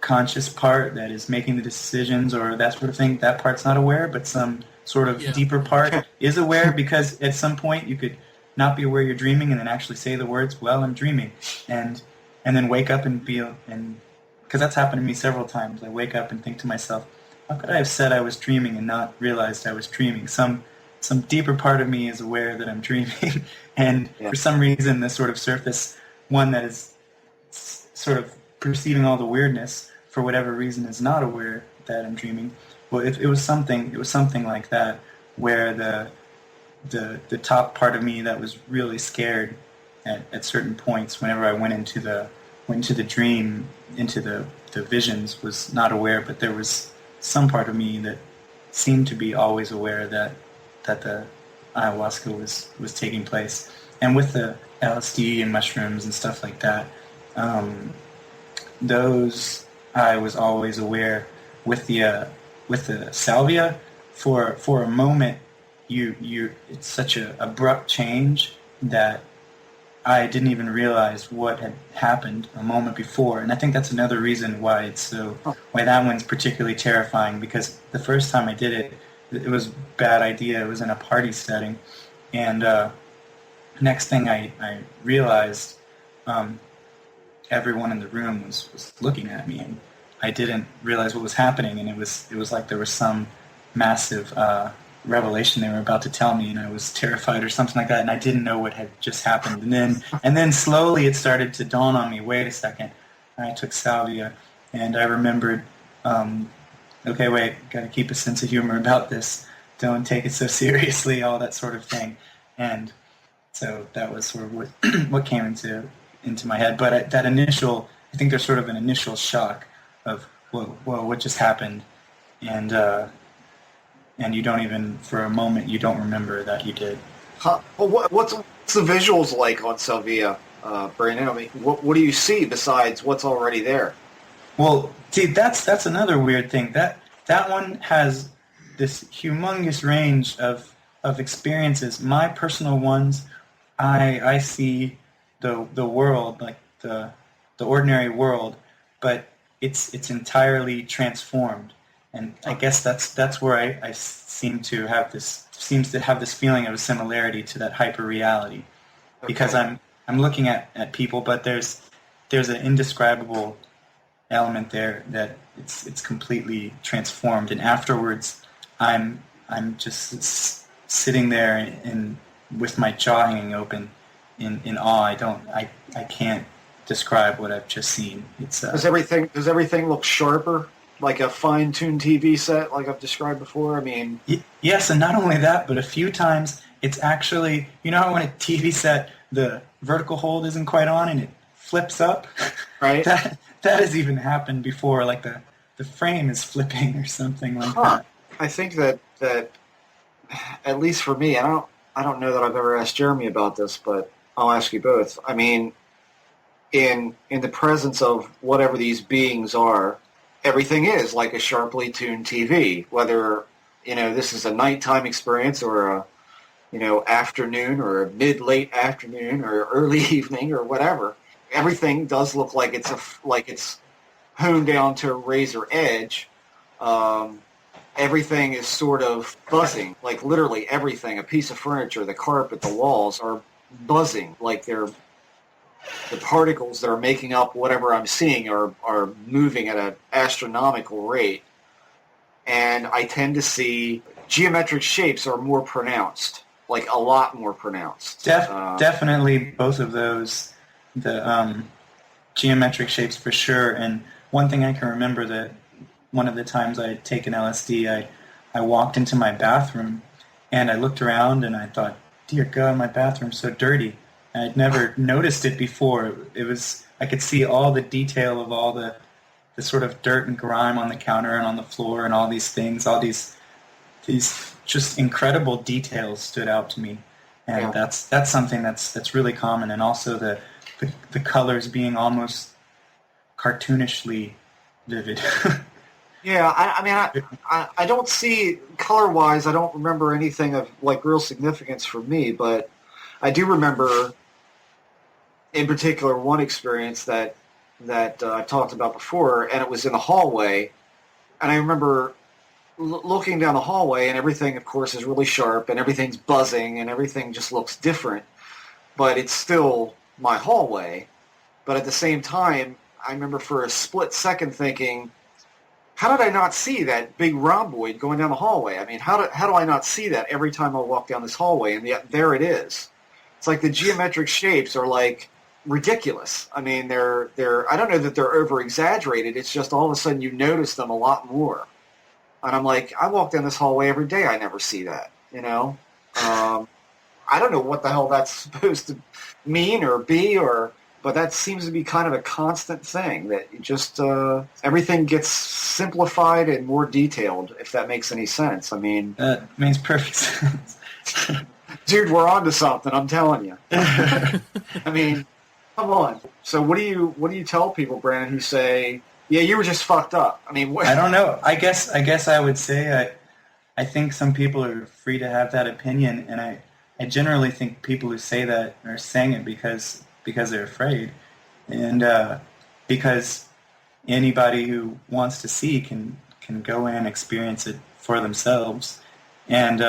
S5: conscious part that is making the decisions or that sort of thing, that part's not aware, but some sort of deeper part is aware, because at some point you could not be aware you're dreaming and then actually say the words, well, I'm dreaming, and then wake up and feel, and because that's happened to me several times. I wake up and think to myself, how could I have said I was dreaming and not realized I was dreaming? Some deeper part of me is aware that I'm dreaming, and for some reason the sort of surface one that is sort of perceiving all the weirdness for whatever reason is not aware that I'm dreaming. Well, it was something like that, where the top part of me that was really scared at certain points whenever I went into the dream, into the visions, was not aware, but there was some part of me that seemed to be always aware that the ayahuasca was taking place. And with the LSD and mushrooms and stuff like that, those I was always aware. With the salvia, for a moment, it's such an abrupt change that I didn't even realize what had happened a moment before. And I think that's another reason why why that one's particularly terrifying, because the first time I did it, it was a bad idea. It was in a party setting. And next thing I realized, everyone in the room was looking at me, and I didn't realize what was happening. And it was like there was some massive revelation they were about to tell me, and I was terrified or something like that, and I didn't know what had just happened. And then slowly it started to dawn on me, wait a second. And I took salvia, and I remembered, okay, wait, got to keep a sense of humor about this. Don't take it so seriously, all that sort of thing. And so that was sort of what came into my head. But that initial, I think there's sort of an initial shock of, whoa, what just happened? And you don't even, for a moment, you don't remember that you did.
S6: Well, what's the visuals like on Salvia, Brandon? I mean, what do you see besides what's already there?
S5: Well, see, that's another weird thing. That one has this humongous range of experiences. My personal ones, I see the world, like the ordinary world, but it's entirely transformed. And I guess that's where I seems to have this feeling of a similarity to that hyper reality, because I'm looking at people, but there's an indescribable element there that it's completely transformed, and afterwards I'm just sitting there and with my jaw hanging open in awe. I can't describe what I've just seen. It's
S6: does everything look sharper? Like a fine-tuned TV set, like I've described before? I mean...
S5: Yes, and not only that, but a few times it's actually... You know how when a TV set, the vertical hold isn't quite on and it flips up?
S6: Right.
S5: That has even happened before, like the frame is flipping or something like that.
S6: I think that at least for me, I don't know that I've ever asked Jeremy about this, but I'll ask you both. I mean, in the presence of whatever these beings are, everything is like a sharply tuned TV, whether, this is a nighttime experience or a, afternoon or a mid-late afternoon or early evening or whatever. Everything does look like it's honed down to a razor edge. everything is sort of buzzing, like literally everything, a piece of furniture, the carpet, the walls are buzzing, like they're the particles that are making up whatever I'm seeing are moving at an astronomical rate. And I tend to see geometric shapes are more pronounced, like a lot more pronounced.
S5: Definitely both of those, the geometric shapes for sure. And one thing I can remember that one of the times I had taken LSD, I walked into my bathroom and I looked around and I thought, dear God, my bathroom's so dirty. I'd never noticed it before. I could see all the detail of all the sort of dirt and grime on the counter and on the floor and all these things, all these just incredible details stood out to me. And that's something that's really common. And also the colors being almost cartoonishly vivid.
S6: Yeah, I mean, I don't see, color-wise, I don't remember anything of, like, real significance for me, but I do remember, in particular, one experience that I talked about before, and it was in the hallway, and I remember looking down the hallway, and everything, of course, is really sharp, and everything's buzzing, and everything just looks different, but it's still my hallway. But at the same time, I remember for a split second thinking, how did I not see that big rhomboid going down the hallway? I mean, how do I not see that every time I walk down this hallway? And yet there it is. It's like the geometric shapes are like ridiculous. I mean, they're I don't know that they're over exaggerated. It's just all of a sudden you notice them a lot more. And I'm like, I walk down this hallway every day. I never see that. You know, I don't know what the hell that's supposed to mean or be but that seems to be kind of a constant thing, that you just everything gets simplified and more detailed, if that makes any sense. I mean,
S5: that makes perfect sense.
S6: Dude, we're on to something, I'm telling you. I mean, come on. So what do you tell people, Brandon, who say, yeah, you were just fucked up? I mean,
S5: I don't know. I guess I would say I think some people are free to have that opinion, and I generally think people who say that are saying it because they're afraid, and because anybody who wants to see can go in and experience it for themselves. And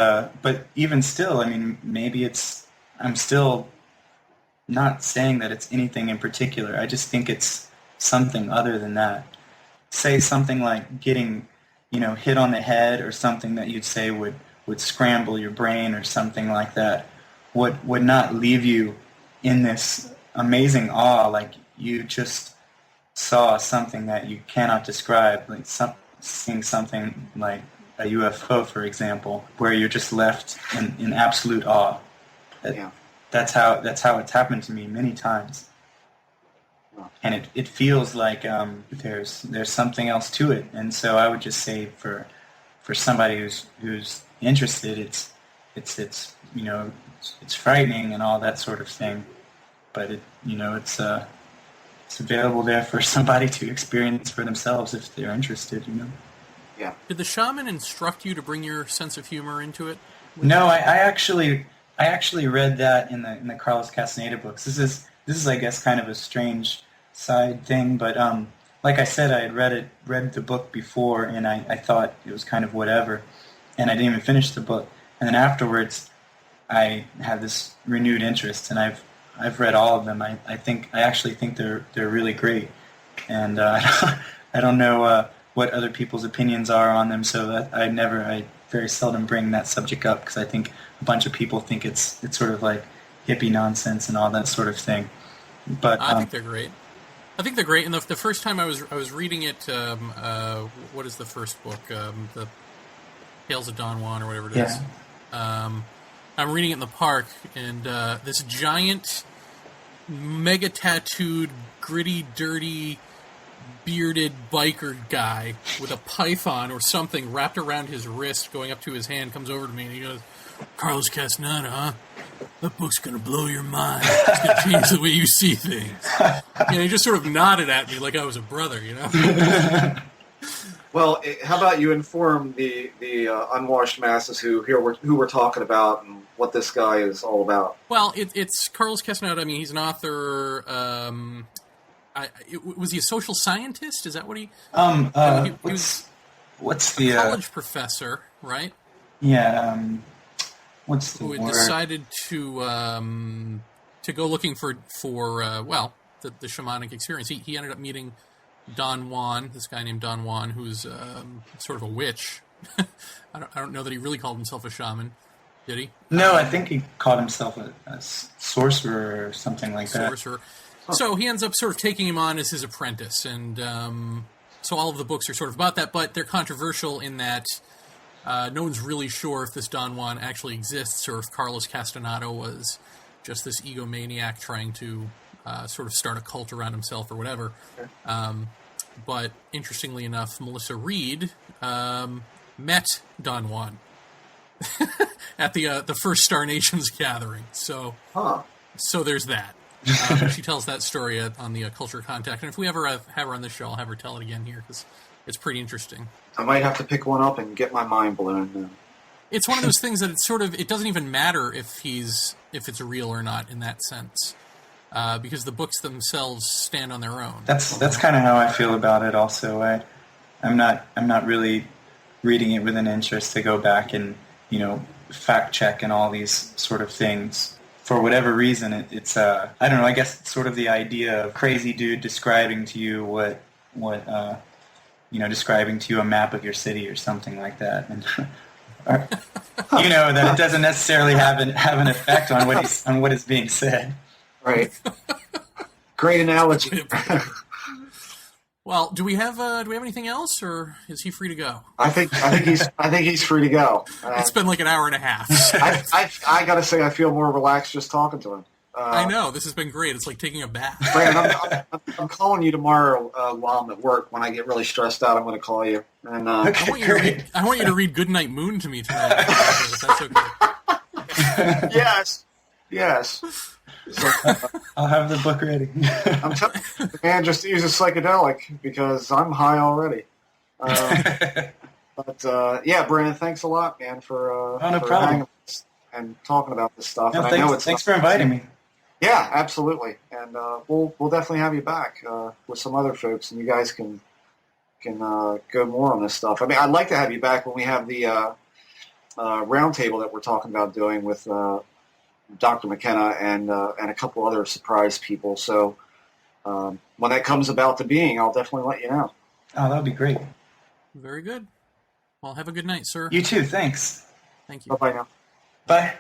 S5: but even still, I mean, maybe I'm still not saying that it's anything in particular. I just think it's something other than that. Say something like getting, hit on the head, or something that you'd say would scramble your brain, or something like that, would not leave you in this amazing awe, like you just saw something that you cannot describe, like seeing something like a UFO, for example, where you're just left in absolute awe. That's how it's happened to me many times, and it feels like there's something else to it. And so I would just say for somebody who's interested, it's frightening and all that sort of thing. But it's available there for somebody to experience for themselves if they're interested.
S6: Yeah. Did
S3: the shaman instruct you to bring your sense of humor into it?
S5: No, I actually read that in the Carlos Castaneda books. This is I guess kind of a strange side thing, but like I said, I had read the book before, and I thought it was kind of whatever, and I didn't even finish the book. And then afterwards, I had this renewed interest, and I've read all of them. I actually think they're really great, and I don't know what other people's opinions are on them. So that I very seldom bring that subject up, because I think a bunch of people think it's sort of like hippie nonsense and all that sort of thing. But
S3: I think they're great. And the first time I was reading it, what is the first book? The Tales of Don Juan, or whatever it is. I'm reading it in the park, and this giant, mega tattooed, gritty, dirty, bearded biker guy with a python or something wrapped around his wrist going up to his hand comes over to me, and he goes, "Carlos Castaneda, huh? That book's going to blow your mind. It's going to change the way you see things." And he just sort of nodded at me like I was a brother,
S6: Well, how about you inform the unwashed masses who we're talking about and what this guy is all about?
S3: Well, it's Carlos Castaneda. I mean, he's an author. Was he a social scientist? Is that what he?
S5: what's the
S3: college professor, right?
S5: Yeah. What's the
S3: who had
S5: word?
S3: decided to go looking for the shamanic experience. He ended up meeting Don Juan, this guy named Don Juan, who's sort of a witch. I don't know that he really called himself a shaman, did he?
S5: No, I think he called himself a sorcerer or something like that.
S3: Sorcerer. So he ends up sort of taking him on as his apprentice, and so all of the books are sort of about that, but they're controversial in that no one's really sure if this Don Juan actually exists or if Carlos Castaneda was just this egomaniac trying to sort of start a cult around himself or whatever. But interestingly enough, Melissa Reed met Don Juan at the first Star Nations gathering. So there's that. She tells that story on the Culture Contact. And if we ever have her on the show, I'll have her tell it again here because it's pretty interesting.
S6: I might have to pick one up and get my mind blown.
S3: It's one of those things that it doesn't even matter if it's real or not in that sense, because the books themselves stand on their own.
S5: That's kind of how I feel about it. Also, I'm not really reading it with an interest to go back and fact check and all these sort of things. For whatever reason, it's I don't know. I guess it's sort of the idea of crazy dude describing to you what describing to you a map of your city or something like that, and that it doesn't necessarily have an effect on what is being said.
S6: Right. Great analogy.
S3: Well, do we have anything else, or is he free to go?
S6: I think he's free to go.
S3: It's been like an hour and a half.
S6: I gotta say, I feel more relaxed just talking to him.
S3: I know, this has been great. It's like taking a bath.
S6: Brandon, I'm calling you tomorrow while I'm at work. When I get really stressed out, I'm going to call you. And
S5: Okay,
S3: I want you to read Goodnight Moon to me tonight. If that's okay.
S6: Yes. So,
S5: I'll have the book ready.
S6: I'm telling you, the man just uses psychedelic because I'm high already. But Brandon, thanks a lot, man, for hanging with us and talking about this stuff.
S5: No,
S6: and
S5: thanks for inviting me.
S6: Yeah, absolutely, and we'll definitely have you back with some other folks, and you guys can go more on this stuff. I mean, I'd like to have you back when we have the roundtable that we're talking about doing with Dr. Mckenna and a couple other surprise people. So when that comes about to being, I'll definitely let you know.
S5: Oh, that would be great.
S3: Very good. Well, have a good night, sir.
S5: You too. Thanks.
S3: Thank you.
S6: Bye now.
S5: Bye.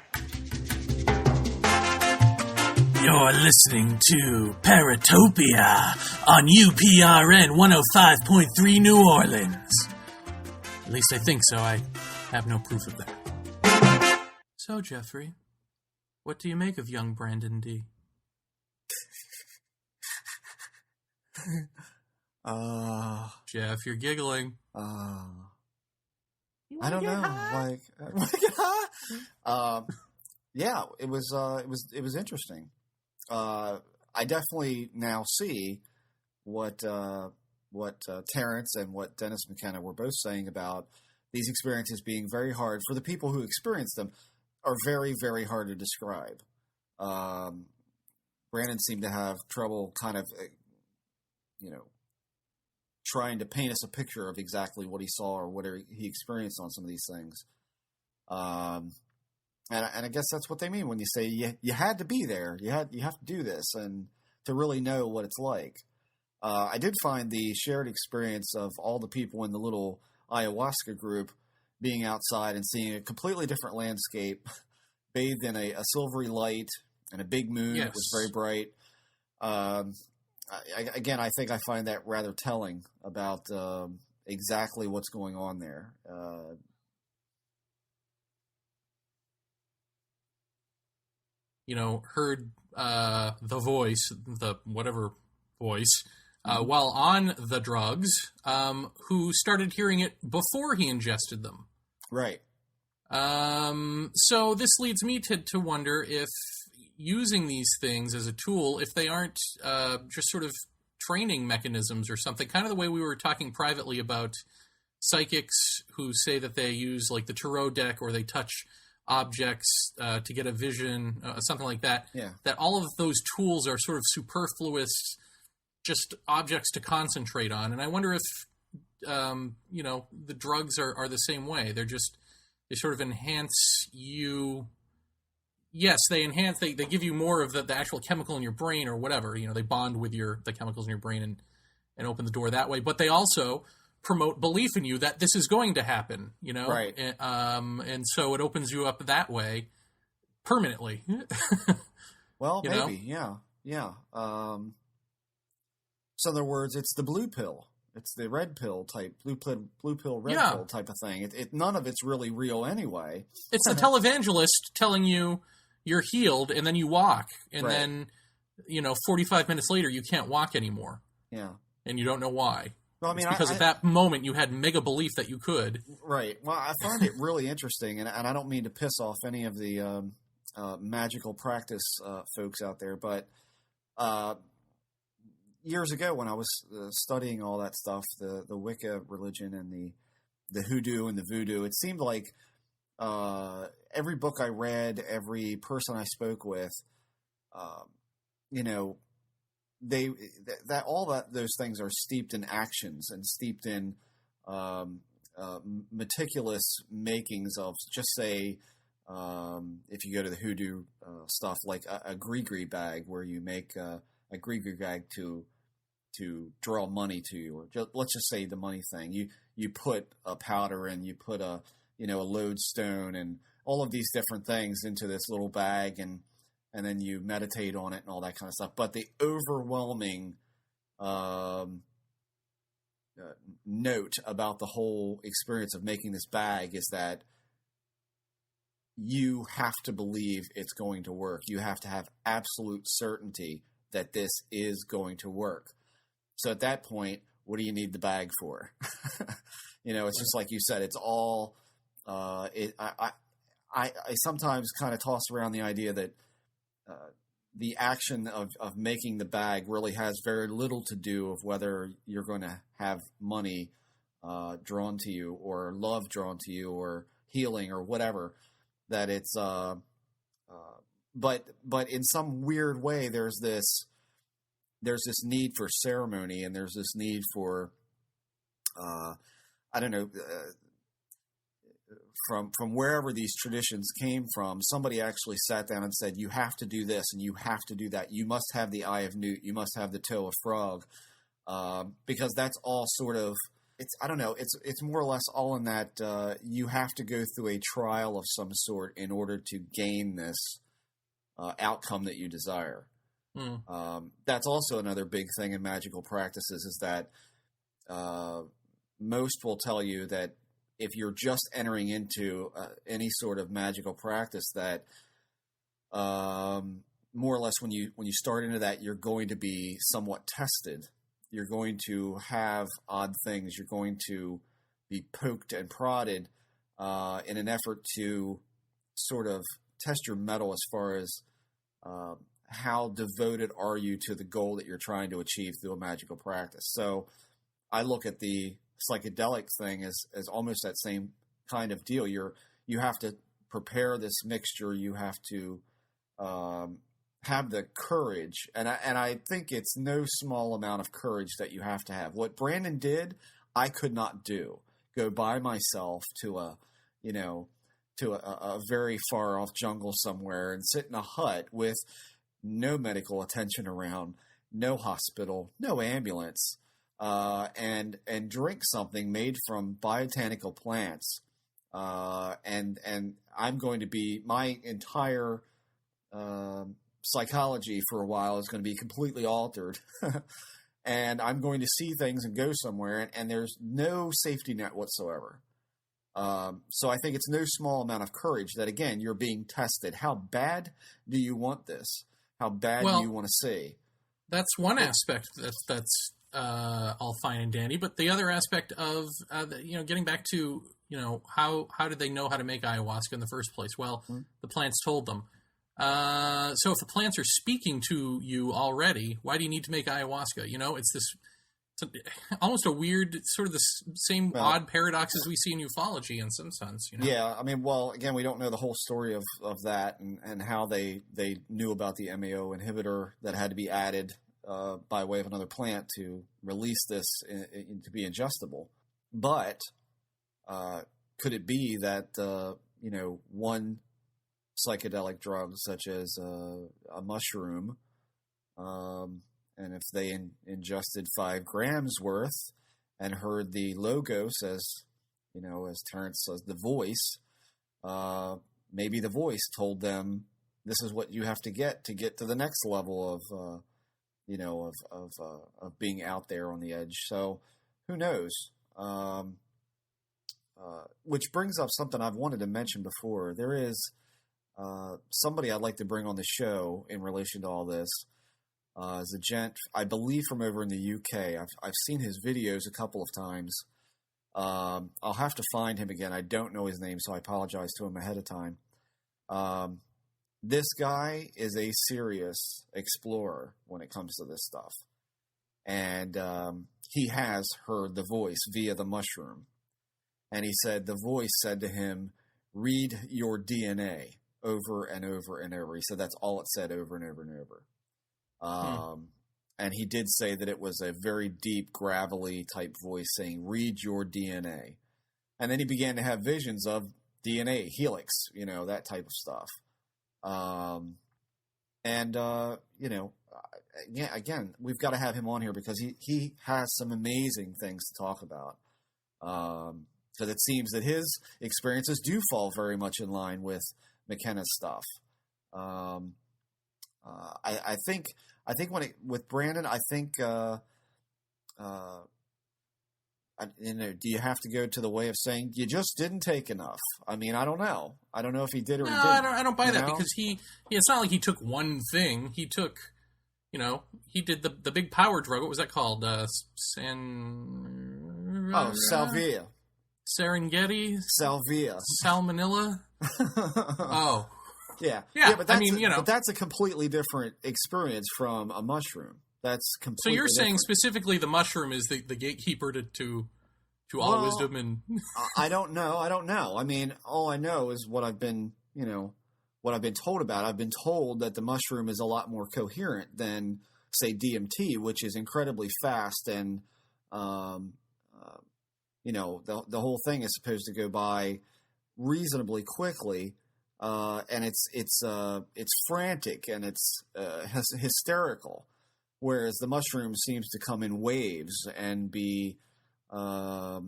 S1: You're listening to Paratopia on UPRN 105.3 New Orleans.
S3: At least I think so. I have no proof of that. So, Jeffrey, what do you make of young Brandon D? Jeff, you're giggling.
S4: I don't know. Yeah, it was interesting. I definitely now see what Terrence and what Dennis Mckenna were both saying about these experiences being very hard for the people who experience them, are very, very hard to describe. Brandon seemed to have trouble kind of, trying to paint us a picture of exactly what he saw or what he experienced on some of these things. And I guess that's what they mean when you say you had to be there. You have to do this and to really know what it's like. I did find the shared experience of all the people in the little ayahuasca group being outside and seeing a completely different landscape, bathed in a silvery light and a big moon that was very bright. I think I find that rather telling about exactly what's going on there.
S3: Heard the voice, the whatever voice, while on the drugs, who started hearing it before he ingested them.
S4: Right.
S3: So this leads me to wonder if using these things as a tool, if they aren't just sort of training mechanisms or something, kind of the way we were talking privately about psychics who say that they use like the tarot deck or they touch objects to get a vision, something like that.
S4: Yeah. That
S3: all of those tools are sort of superfluous, just objects to concentrate on. And I wonder if the drugs are the same way. They sort of enhance you. Yes, they give you more of the actual chemical in your brain or whatever. They bond with the chemicals in your brain and open the door that way. But they also promote belief in you that this is going to happen,
S4: Right.
S3: And so it opens you up that way permanently.
S4: Well, maybe, yeah. So in other words, it's the blue pill. It's the red pill type, blue pill, red pill type of thing. None of it's really real anyway.
S3: It's the televangelist telling you you're healed, and then you walk, and then 45 minutes later you can't walk anymore. Yeah, and you don't know why. Well, I mean, it's because at that moment you had mega belief that you could.
S4: Right. Well, I find it really interesting, and I don't mean to piss off any of the magical practice folks out there, but years ago when I was studying all that stuff, the Wicca religion and the hoodoo and the voodoo, it seemed like every book I read, every person I spoke with, those things are steeped in actions and steeped in meticulous makings of, just say, if you go to the hoodoo stuff, like a gree-gree bag, where you make a gree-gree bag to draw money to you, or let's just say the money thing. You put a powder in, you put a lodestone and all of these different things into this little bag, and then you meditate on it and all that kind of stuff. But the overwhelming note about the whole experience of making this bag is that you have to believe it's going to work. You have to have absolute certainty that this is going to work. So at that point, what do you need the bag for? It's just like you said, it's all, I sometimes kind of toss around the idea that the action of making the bag really has very little to do with whether you're going to have money drawn to you, or love drawn to you, or healing, or whatever. That it's, but in some weird way, there's this need for ceremony, and there's this need for, from wherever these traditions came from, somebody actually sat down and said, you have to do this and you have to do that. You must have the eye of newt. You must have the toe of frog, because that's all sort of, it's more or less all in that you have to go through a trial of some sort in order to gain this outcome that you desire. That's also another big thing in magical practices, is that most will tell you that if you're just entering into any sort of magical practice, that more or less when you start into that, you're going to be somewhat tested. You're going to have odd things. You're going to be poked and prodded in an effort to sort of test your mettle as far as how devoted are you to the goal that you're trying to achieve through a magical practice. So I look at the psychedelic thing as almost that same kind of deal. You have to prepare this mixture. You have to have the courage, and I think it's no small amount of courage that you have to have. What Brandon did, I could not do. Go by myself to a very far off jungle somewhere and sit in a hut with no medical attention around, no hospital, no ambulance, and drink something made from botanical plants, and I'm going to be, my entire psychology for a while is going to be completely altered, and I'm going to see things and go somewhere, and there's no safety net whatsoever. So I think it's no small amount of courage that, again, you're being tested. How bad do you want this? How bad do you want to see?
S3: That's one aspect that's all fine and dandy, but the other aspect of getting back to how did they know how to make ayahuasca in the first place? Well, the plants told them. So if the plants are speaking to you already, why do you need to make ayahuasca? It's almost a weird, sort of the same odd paradoxes we see in ufology in some sense.
S4: Yeah, I mean, well, again, we don't know the whole story of that and how they knew about the MAO inhibitor that had to be added by way of another plant to release this to be ingestible. But could it be that one psychedelic drug such as a mushroom, and if they ingested 5 grams worth and heard the logos, as Terrence says, the voice, maybe the voice told them this is what you have to get to the next level of being out there on the edge. So who knows? Which brings up something I've wanted to mention before. There is somebody I'd like to bring on the show in relation to all this. Is a gent, I believe, from over in the UK. I've seen his videos a couple of times. I'll have to find him again. I don't know his name, so I apologize to him ahead of time. This guy is a serious explorer when it comes to this stuff. And he has heard the voice via the mushroom. And he said the voice said to him, read your DNA over and over and over. He said that's all it said over and over and over. And he did say that it was a very deep, gravelly type voice saying, read your DNA. And then he began to have visions of DNA, helix, that type of stuff. Again, we've got to have him on here because he has some amazing things to talk about. Because it seems that his experiences do fall very much in line with Mckenna's stuff. I think with Brandon, I think, do you have to go to the way of saying you just didn't take enough? I mean, I don't know. I don't know if he did or he didn't.
S3: I don't buy that because it's not like he took one thing. He took, he did the big power drug. What was that called?
S4: Salvia.
S3: Serengeti?
S4: Salvia.
S3: Salmonella? Oh.
S4: Yeah, but that's but that's a completely different experience from a mushroom. That's completely.
S3: So you're saying
S4: different.
S3: Specifically the mushroom is the gatekeeper to all wisdom and.
S4: I don't know. I mean, all I know is what I've been told about. I've been told that the mushroom is a lot more coherent than, say, DMT, which is incredibly fast and, the whole thing is supposed to go by reasonably quickly. And it's frantic and it's hysterical, whereas the mushroom seems to come in waves and be not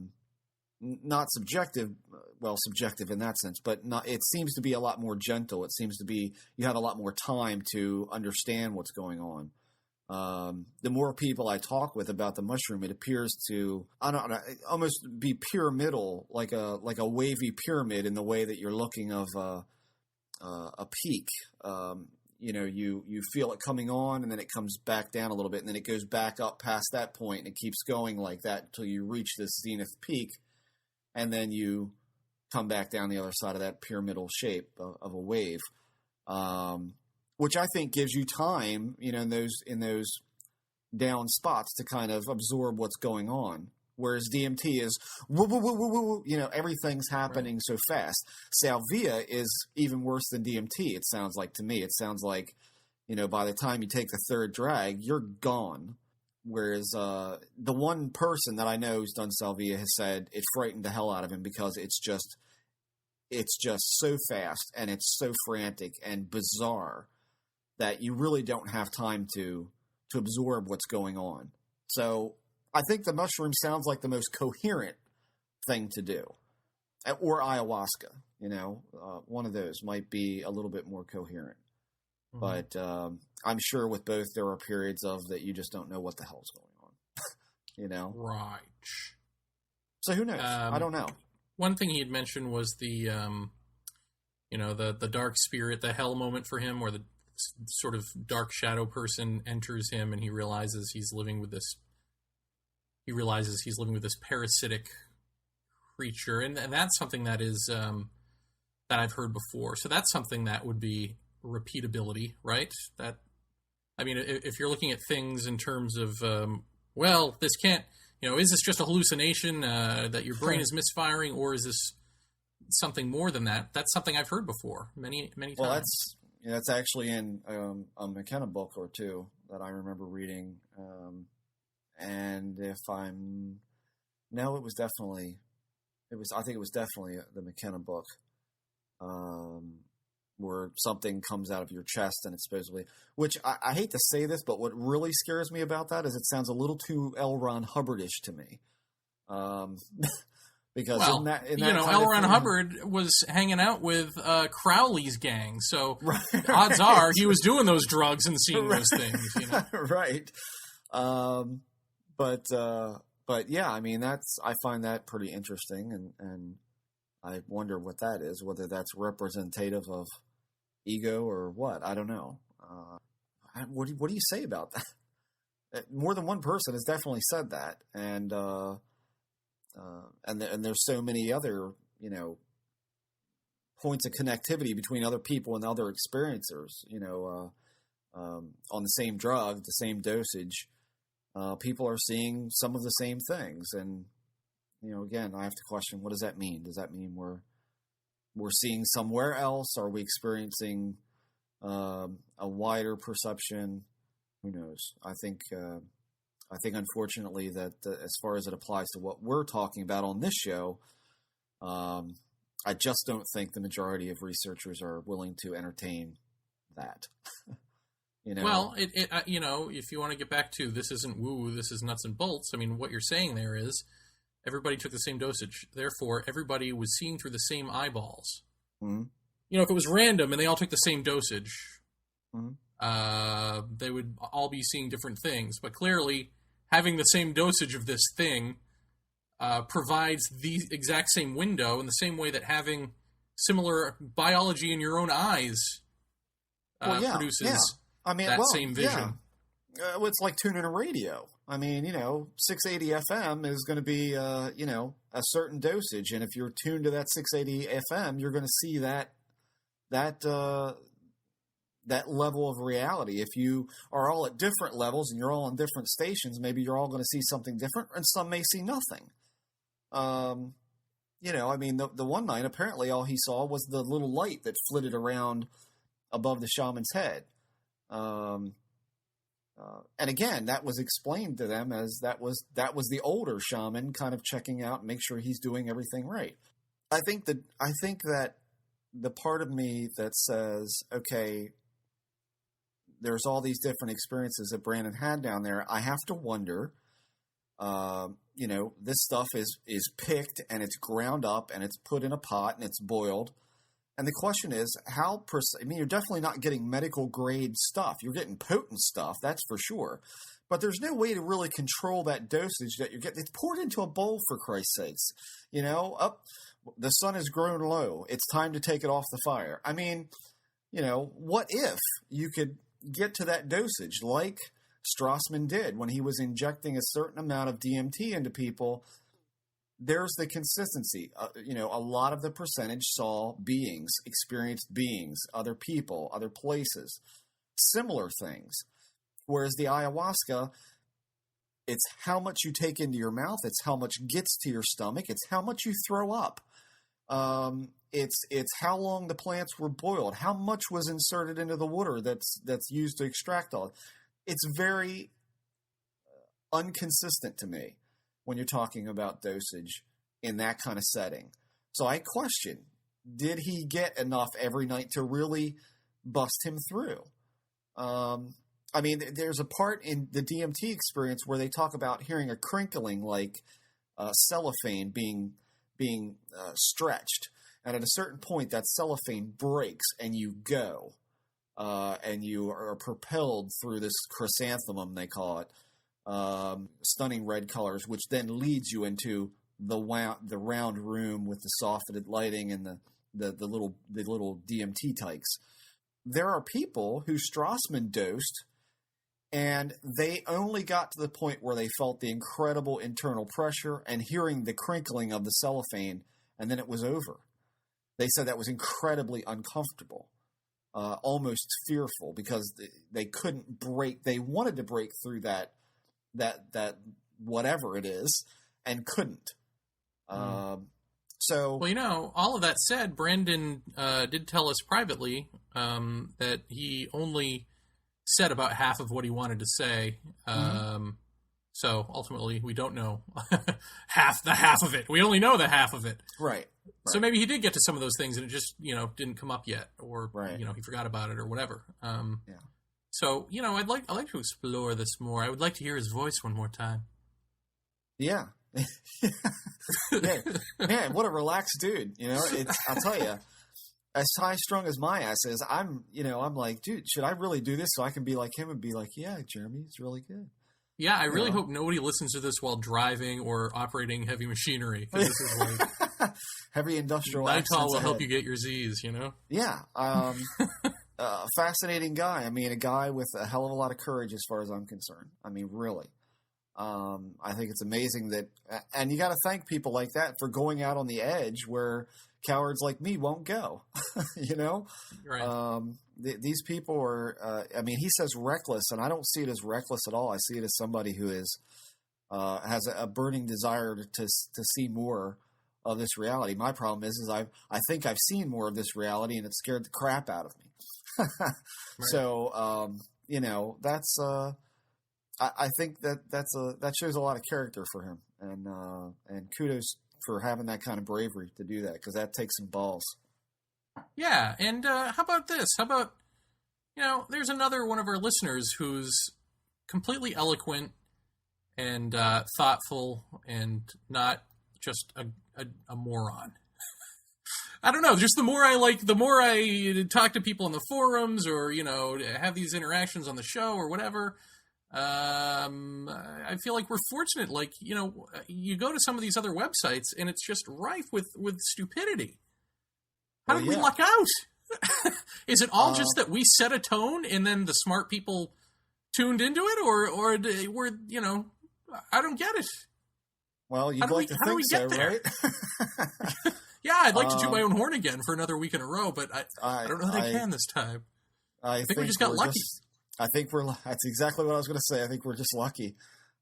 S4: subjective. Well, subjective in that sense, but not. It seems to be a lot more gentle. It seems to be you have a lot more time to understand what's going on. The more people I talk with about the mushroom, it appears to almost be pyramidal, like a wavy pyramid in the way that you're looking of a peak. You feel it coming on and then it comes back down a little bit and then it goes back up past that point and it keeps going like that until you reach this zenith peak and then you come back down the other side of that pyramidal shape of a wave, which I think gives you time, in those down spots to kind of absorb what's going on. Whereas DMT is, woo, woo, woo, woo, woo, everything's happening so fast. Salvia is even worse than DMT, it sounds like to me. It sounds like, by the time you take the third drag, you're gone. Whereas the one person that I know who's done Salvia has said it frightened the hell out of him because it's just so fast and it's so frantic and bizarre that you really don't have time to absorb what's going on. So I think the mushroom sounds like the most coherent thing to do. Or ayahuasca, one of those might be a little bit more coherent. Mm-hmm. But I'm sure with both there are periods of that you just don't know what the hell's going on.
S3: Right.
S4: So who knows? I don't know.
S3: One thing he had mentioned was the dark spirit, the hell moment for him, where the sort of dark shadow person enters him and he realizes he's living with this parasitic creature. And that's something that is, that I've heard before. So that's something that would be repeatability, right? If you're looking at things in terms of, this can't, is this just a hallucination that your brain is misfiring, or is this something more than that? That's something I've heard before many times.
S4: Well, that's actually in a Mckenna book or two that I remember reading. And if I'm No, it was definitely. I think it was definitely the Mckenna book, where something comes out of your chest and it's supposedly. Which I hate to say this, but what really scares me about that is it sounds a little too L. Ron Hubbard-ish to me. Because
S3: Well, L. Ron Hubbard was hanging out with Crowley's gang, so odds are he was doing those drugs and seeing those things.
S4: Right. But yeah, I mean, I find that pretty interesting, and I wonder what that is, whether that's representative of ego or what. I don't know. What do you say about that? More than one person has definitely said that, and there's so many other, points of connectivity between other people and other experiencers, on the same drug, the same dosage. People are seeing some of the same things. And, again, I have to question, what does that mean? Does that mean we're seeing somewhere else? Are we experiencing a wider perception? Who knows? I think unfortunately that as far as it applies to what we're talking about on this show, I just don't think the majority of researchers are willing to entertain that.
S3: Well, if you want to get back to this isn't woo, this is nuts and bolts. I mean, what you're saying there is everybody took the same dosage. Therefore, everybody was seeing through the same eyeballs.
S4: Mm-hmm.
S3: If it was random and they all took the same dosage,
S4: Mm-hmm.
S3: They would all be seeing different things. But clearly, having the same dosage of this thing provides the exact same window in the same way that having similar biology in your own eyes produces same vision.
S4: Yeah. It's like tuning a radio. I mean, 680 FM is going to be, a certain dosage. And if you're tuned to that 680 FM, you're going to see that level of reality. If you are all at different levels and you're all on different stations, maybe you're all going to see something different, and some may see nothing. The one night, apparently all he saw was the little light that flitted around above the shaman's head. And again, that was explained to them as that was the older shaman kind of checking out and make sure he's doing everything right. I think that the part of me that says, okay, there's all these different experiences that Brandon had down there, I have to wonder, this stuff is picked and it's ground up and it's put in a pot and it's boiled. And the question is, you're definitely not getting medical grade stuff. You're getting potent stuff, that's for sure. But there's no way to really control that dosage that you're getting. It's poured into a bowl, for Christ's sakes. The sun has grown low. It's time to take it off the fire. I mean, what if you could get to that dosage like Strassman did when he was injecting a certain amount of DMT into people? There's the consistency. A lot of the percentage saw beings, experienced beings, other people, other places, similar things. Whereas the ayahuasca, it's how much you take into your mouth. It's how much gets to your stomach. It's how much you throw up. It's how long the plants were boiled. How much was inserted into the water that's used to extract all. It's very inconsistent to me when you're talking about dosage in that kind of setting. So I question, did he get enough every night to really bust him through? There's a part in the DMT experience where they talk about hearing a crinkling like cellophane being stretched. And at a certain point, that cellophane breaks and you go. And you are propelled through this chrysanthemum, they call it. Stunning red colors, which then leads you into the round room with the softened lighting and the little DMT tykes. There are people who Strassman dosed, and they only got to the point where they felt the incredible internal pressure and hearing the crinkling of the cellophane, and then it was over. They said that was incredibly uncomfortable, almost fearful, because they couldn't break. They wanted to break through that whatever it is, and couldn't.
S3: All of that said, Brandon did tell us privately that he only said about half of what he wanted to say. So ultimately, we don't know half of it. We only know the half of it.
S4: Right.
S3: So maybe he did get to some of those things, and it just didn't come up yet, or he forgot about it, or whatever.
S4: Yeah.
S3: So I'd like to explore this more. I would like to hear his voice one more time.
S4: Yeah. Man, what a relaxed dude. I'll tell you, as high strung as my ass is, I'm like, dude, should I really do this so I can be like him and be like, yeah, Jeremy, it's really good.
S3: Yeah, I really hope nobody listens to this while driving or operating heavy machinery. 'Cause this is like
S4: heavy industrial.
S3: Nitol will help you get your Z's.
S4: Yeah. Fascinating guy. I mean, a guy with a hell of a lot of courage as far as I'm concerned. I mean, really. I think it's amazing that, and you got to thank people like that for going out on the edge where cowards like me won't go.
S3: Right.
S4: These people are. I mean, he says reckless, and I don't see it as reckless at all. I see it as somebody who has a burning desire to see more of this reality. My problem is I think I've seen more of this reality, and it scared the crap out of me. Right. So that's. I think that shows a lot of character for him, and kudos for having that kind of bravery to do that, because that takes some balls.
S3: Yeah, and how about this? How about there's another one of our listeners who's completely eloquent and thoughtful and not just a moron. I don't know. Just the more I talk to people in the forums, or have these interactions on the show or whatever. I feel like we're fortunate. Like, you go to some of these other websites and it's just rife with stupidity. How did we luck out? Is it all just that we set a tone and then the smart people tuned into it, or we're, I don't get it.
S4: Well, you'd like to think so, right?
S3: Yeah, I'd like to toot my own horn again for another week in a row, but I don't know that I can this time. I think we just got lucky.
S4: That's exactly what I was going to say. I think we're just lucky.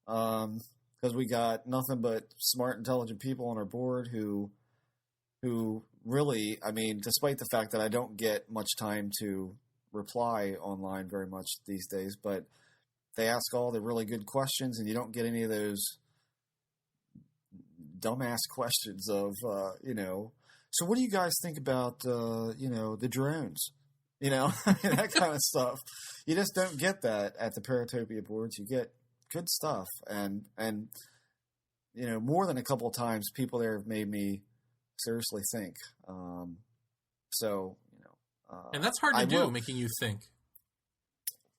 S4: Because we got nothing but smart, intelligent people on our board who really, I mean, despite the fact that I don't get much time to reply online very much these days, but they ask all the really good questions, and you don't get any of those dumbass questions of, so what do you guys think about, the drones? That kind of stuff. You just don't get that at the Paratopia boards. You get good stuff. And more than a couple of times, people there have made me seriously think. And
S3: that's hard to do, making you think.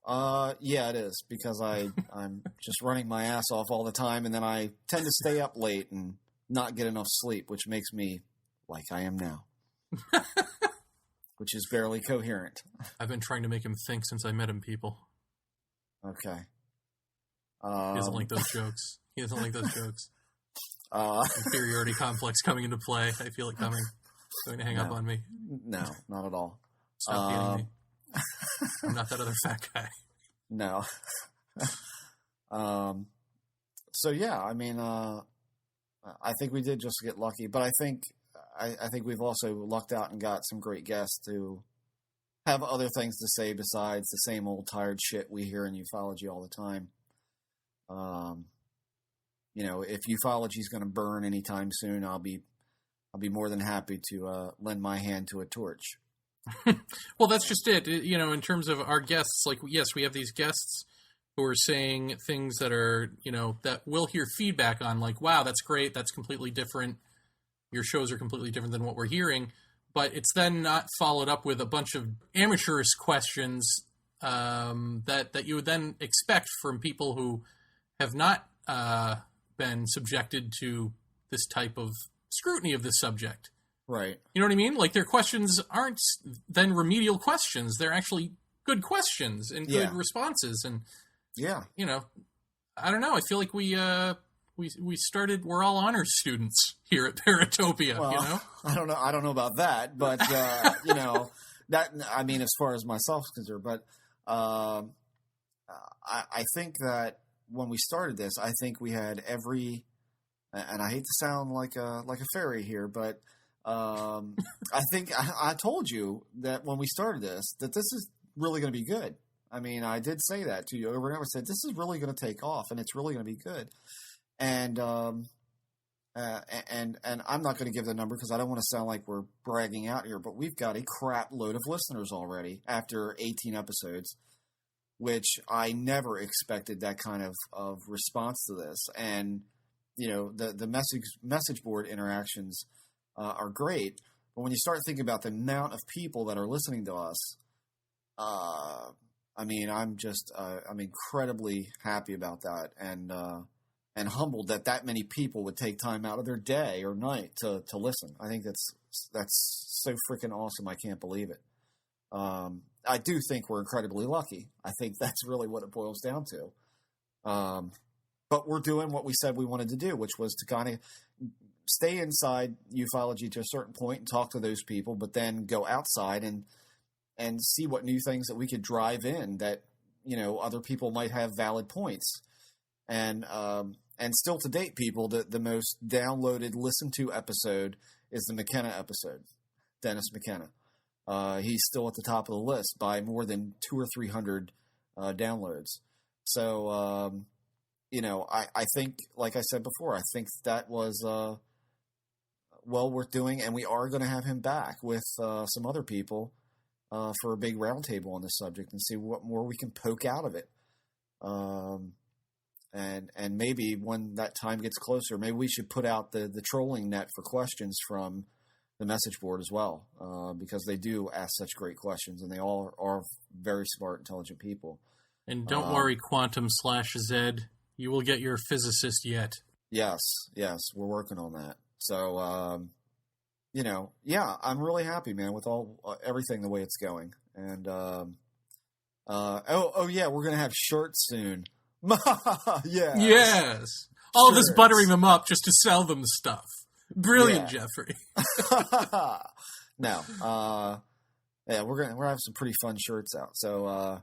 S4: Yeah, it is, because I'm just running my ass off all the time, and then I tend to stay up late and not get enough sleep, which makes me like I am now. Which is barely coherent.
S3: I've been trying to make him think since I met him, people.
S4: Okay.
S3: He doesn't like those jokes. Inferiority complex coming into play. I feel it coming. Going to hang up on me.
S4: No, not at all.
S3: Stop beating me. I'm not that other fat guy.
S4: No. So yeah, I mean, I think we did just get lucky, but I think we've also lucked out and got some great guests who have other things to say besides the same old tired shit we hear in ufology all the time. If ufology is going to burn anytime soon, I'll be more than happy to lend my hand to a torch.
S3: Well, that's just it. In terms of our guests, like, yes, we have these guests who are saying things that are, that we'll hear feedback on, like, wow, that's great. That's completely different. Your shows are completely different than what we're hearing, but it's then not followed up with a bunch of amateurish questions that you would then expect from people who have not been subjected to this type of scrutiny of this subject.
S4: Right.
S3: You know what I mean? Like, their questions aren't then remedial questions. They're actually good questions and good responses. And, I don't know. I feel like we started, we're all honors students here at Paratopia,
S4: well, I don't know about that, but, that, I mean, as far as myself is concerned, but, I think that when we started this, I think we had every, and I hate to sound like a fairy here, but, I think I told you that when we started this, that this is really going to be good. I mean, I did say that to you over and over. I said, this is really going to take off, and it's really going to be good. And I'm not going to give the number because I don't want to sound like we're bragging out here, but we've got a crap load of listeners already after 18 episodes, which I never expected that kind of response to this. And, you know, the message board interactions are great. But when you start thinking about the amount of people that are listening to us, I mean, I'm incredibly happy about that and humbled that many people would take time out of their day or night to listen. I think that's so freaking awesome. I can't believe it. I do think we're incredibly lucky. I think that's really what it boils down to. But we're doing what we said we wanted to do, which was to kind of stay inside ufology to a certain point and talk to those people, but then go outside and see what new things that we could drive in that, you know, other people might have valid points. And still to date, people, the most downloaded, listened to episode is the Mckenna episode, Dennis Mckenna. He's still at the top of the list by more than 200 or 300 downloads. So, you know, I think, like I said before, I think that was well worth doing, and we are going to have him back with some other people for a big roundtable on this subject and see what more we can poke out of it. And maybe when that time gets closer, maybe we should put out the trolling net for questions from the message board as well, because they do ask such great questions, and they all are very smart, intelligent people.
S3: And don't worry, Quantum/Zed, you will get your physicist yet. Yes,
S4: we're working on that. So, you know, yeah, I'm really happy, man, with everything the way it's going. And yeah, we're gonna have shirts soon. Yeah.
S3: Yes. All of this buttering them up just to sell them stuff. Brilliant, yeah. Jeffrey.
S4: No. Yeah, we're gonna have some pretty fun shirts out. So,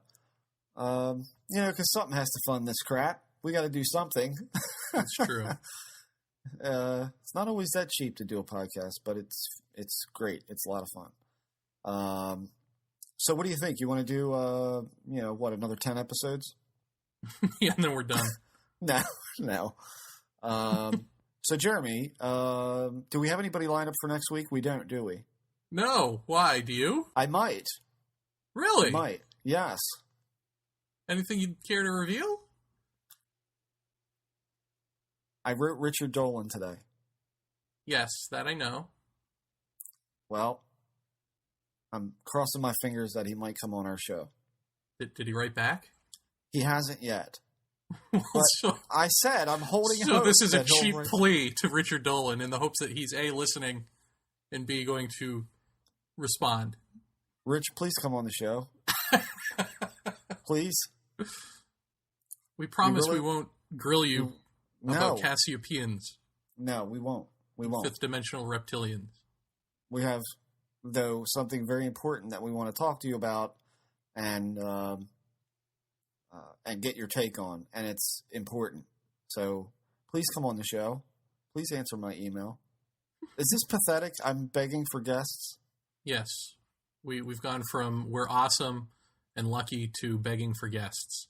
S4: you know, because something has to fund this crap. We got to do something.
S3: That's true.
S4: It's not always that cheap to do a podcast, but it's great. It's a lot of fun. So what do you think? You want to do, you know, what, another 10 episodes?
S3: Yeah, and then we're done.
S4: No. So Jeremy, do we have anybody lined up for next week? We don't, do we?
S3: No. Why? Do you?
S4: I might.
S3: Really?
S4: I might. Yes.
S3: Anything you'd care to reveal?
S4: I wrote Richard Dolan today.
S3: Yes, that I know.
S4: Well, I'm crossing my fingers that he might come on our show.
S3: Did he write back?
S4: He hasn't yet.
S3: Well,
S4: but I said I'm holding hope.
S3: So this is a cheap plea to Richard Dolan in the hopes that he's A, listening, and B, going to respond.
S4: Rich, please come on the show. Please.
S3: We promise we won't grill you about Cassiopeians.
S4: No, we won't. We won't.
S3: Fifth-dimensional reptilians.
S4: We have, though, something very important that we want to talk to you about and get your take on, and it's important. So please come on the show. Please answer my email. Is this pathetic? I'm begging for guests?
S3: Yes. We've gone from we're awesome and lucky to begging for guests.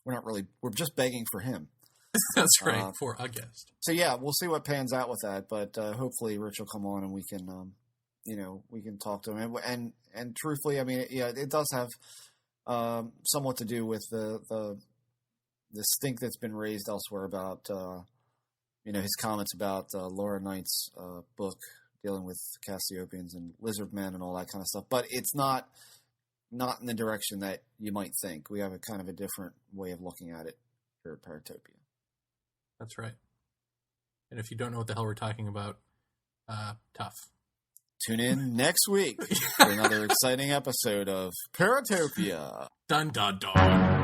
S4: We're just begging for him.
S3: That's right, for a guest.
S4: So yeah, we'll see what pans out with that, but hopefully Rich will come on and we can, you know, we can talk to him. And truthfully, I mean, yeah, it does have somewhat to do with the stink that's been raised elsewhere about, you know, his comments about Laura Knight's book dealing with Cassiopeians and lizard men and all that kind of stuff. But it's not in the direction that you might think. We have a kind of a different way of looking at it here at Paratopia.
S3: That's right. And if you don't know what the hell we're talking about, tough.
S4: Tune in next week for another exciting episode of Paratopia.
S3: Dun dun dun.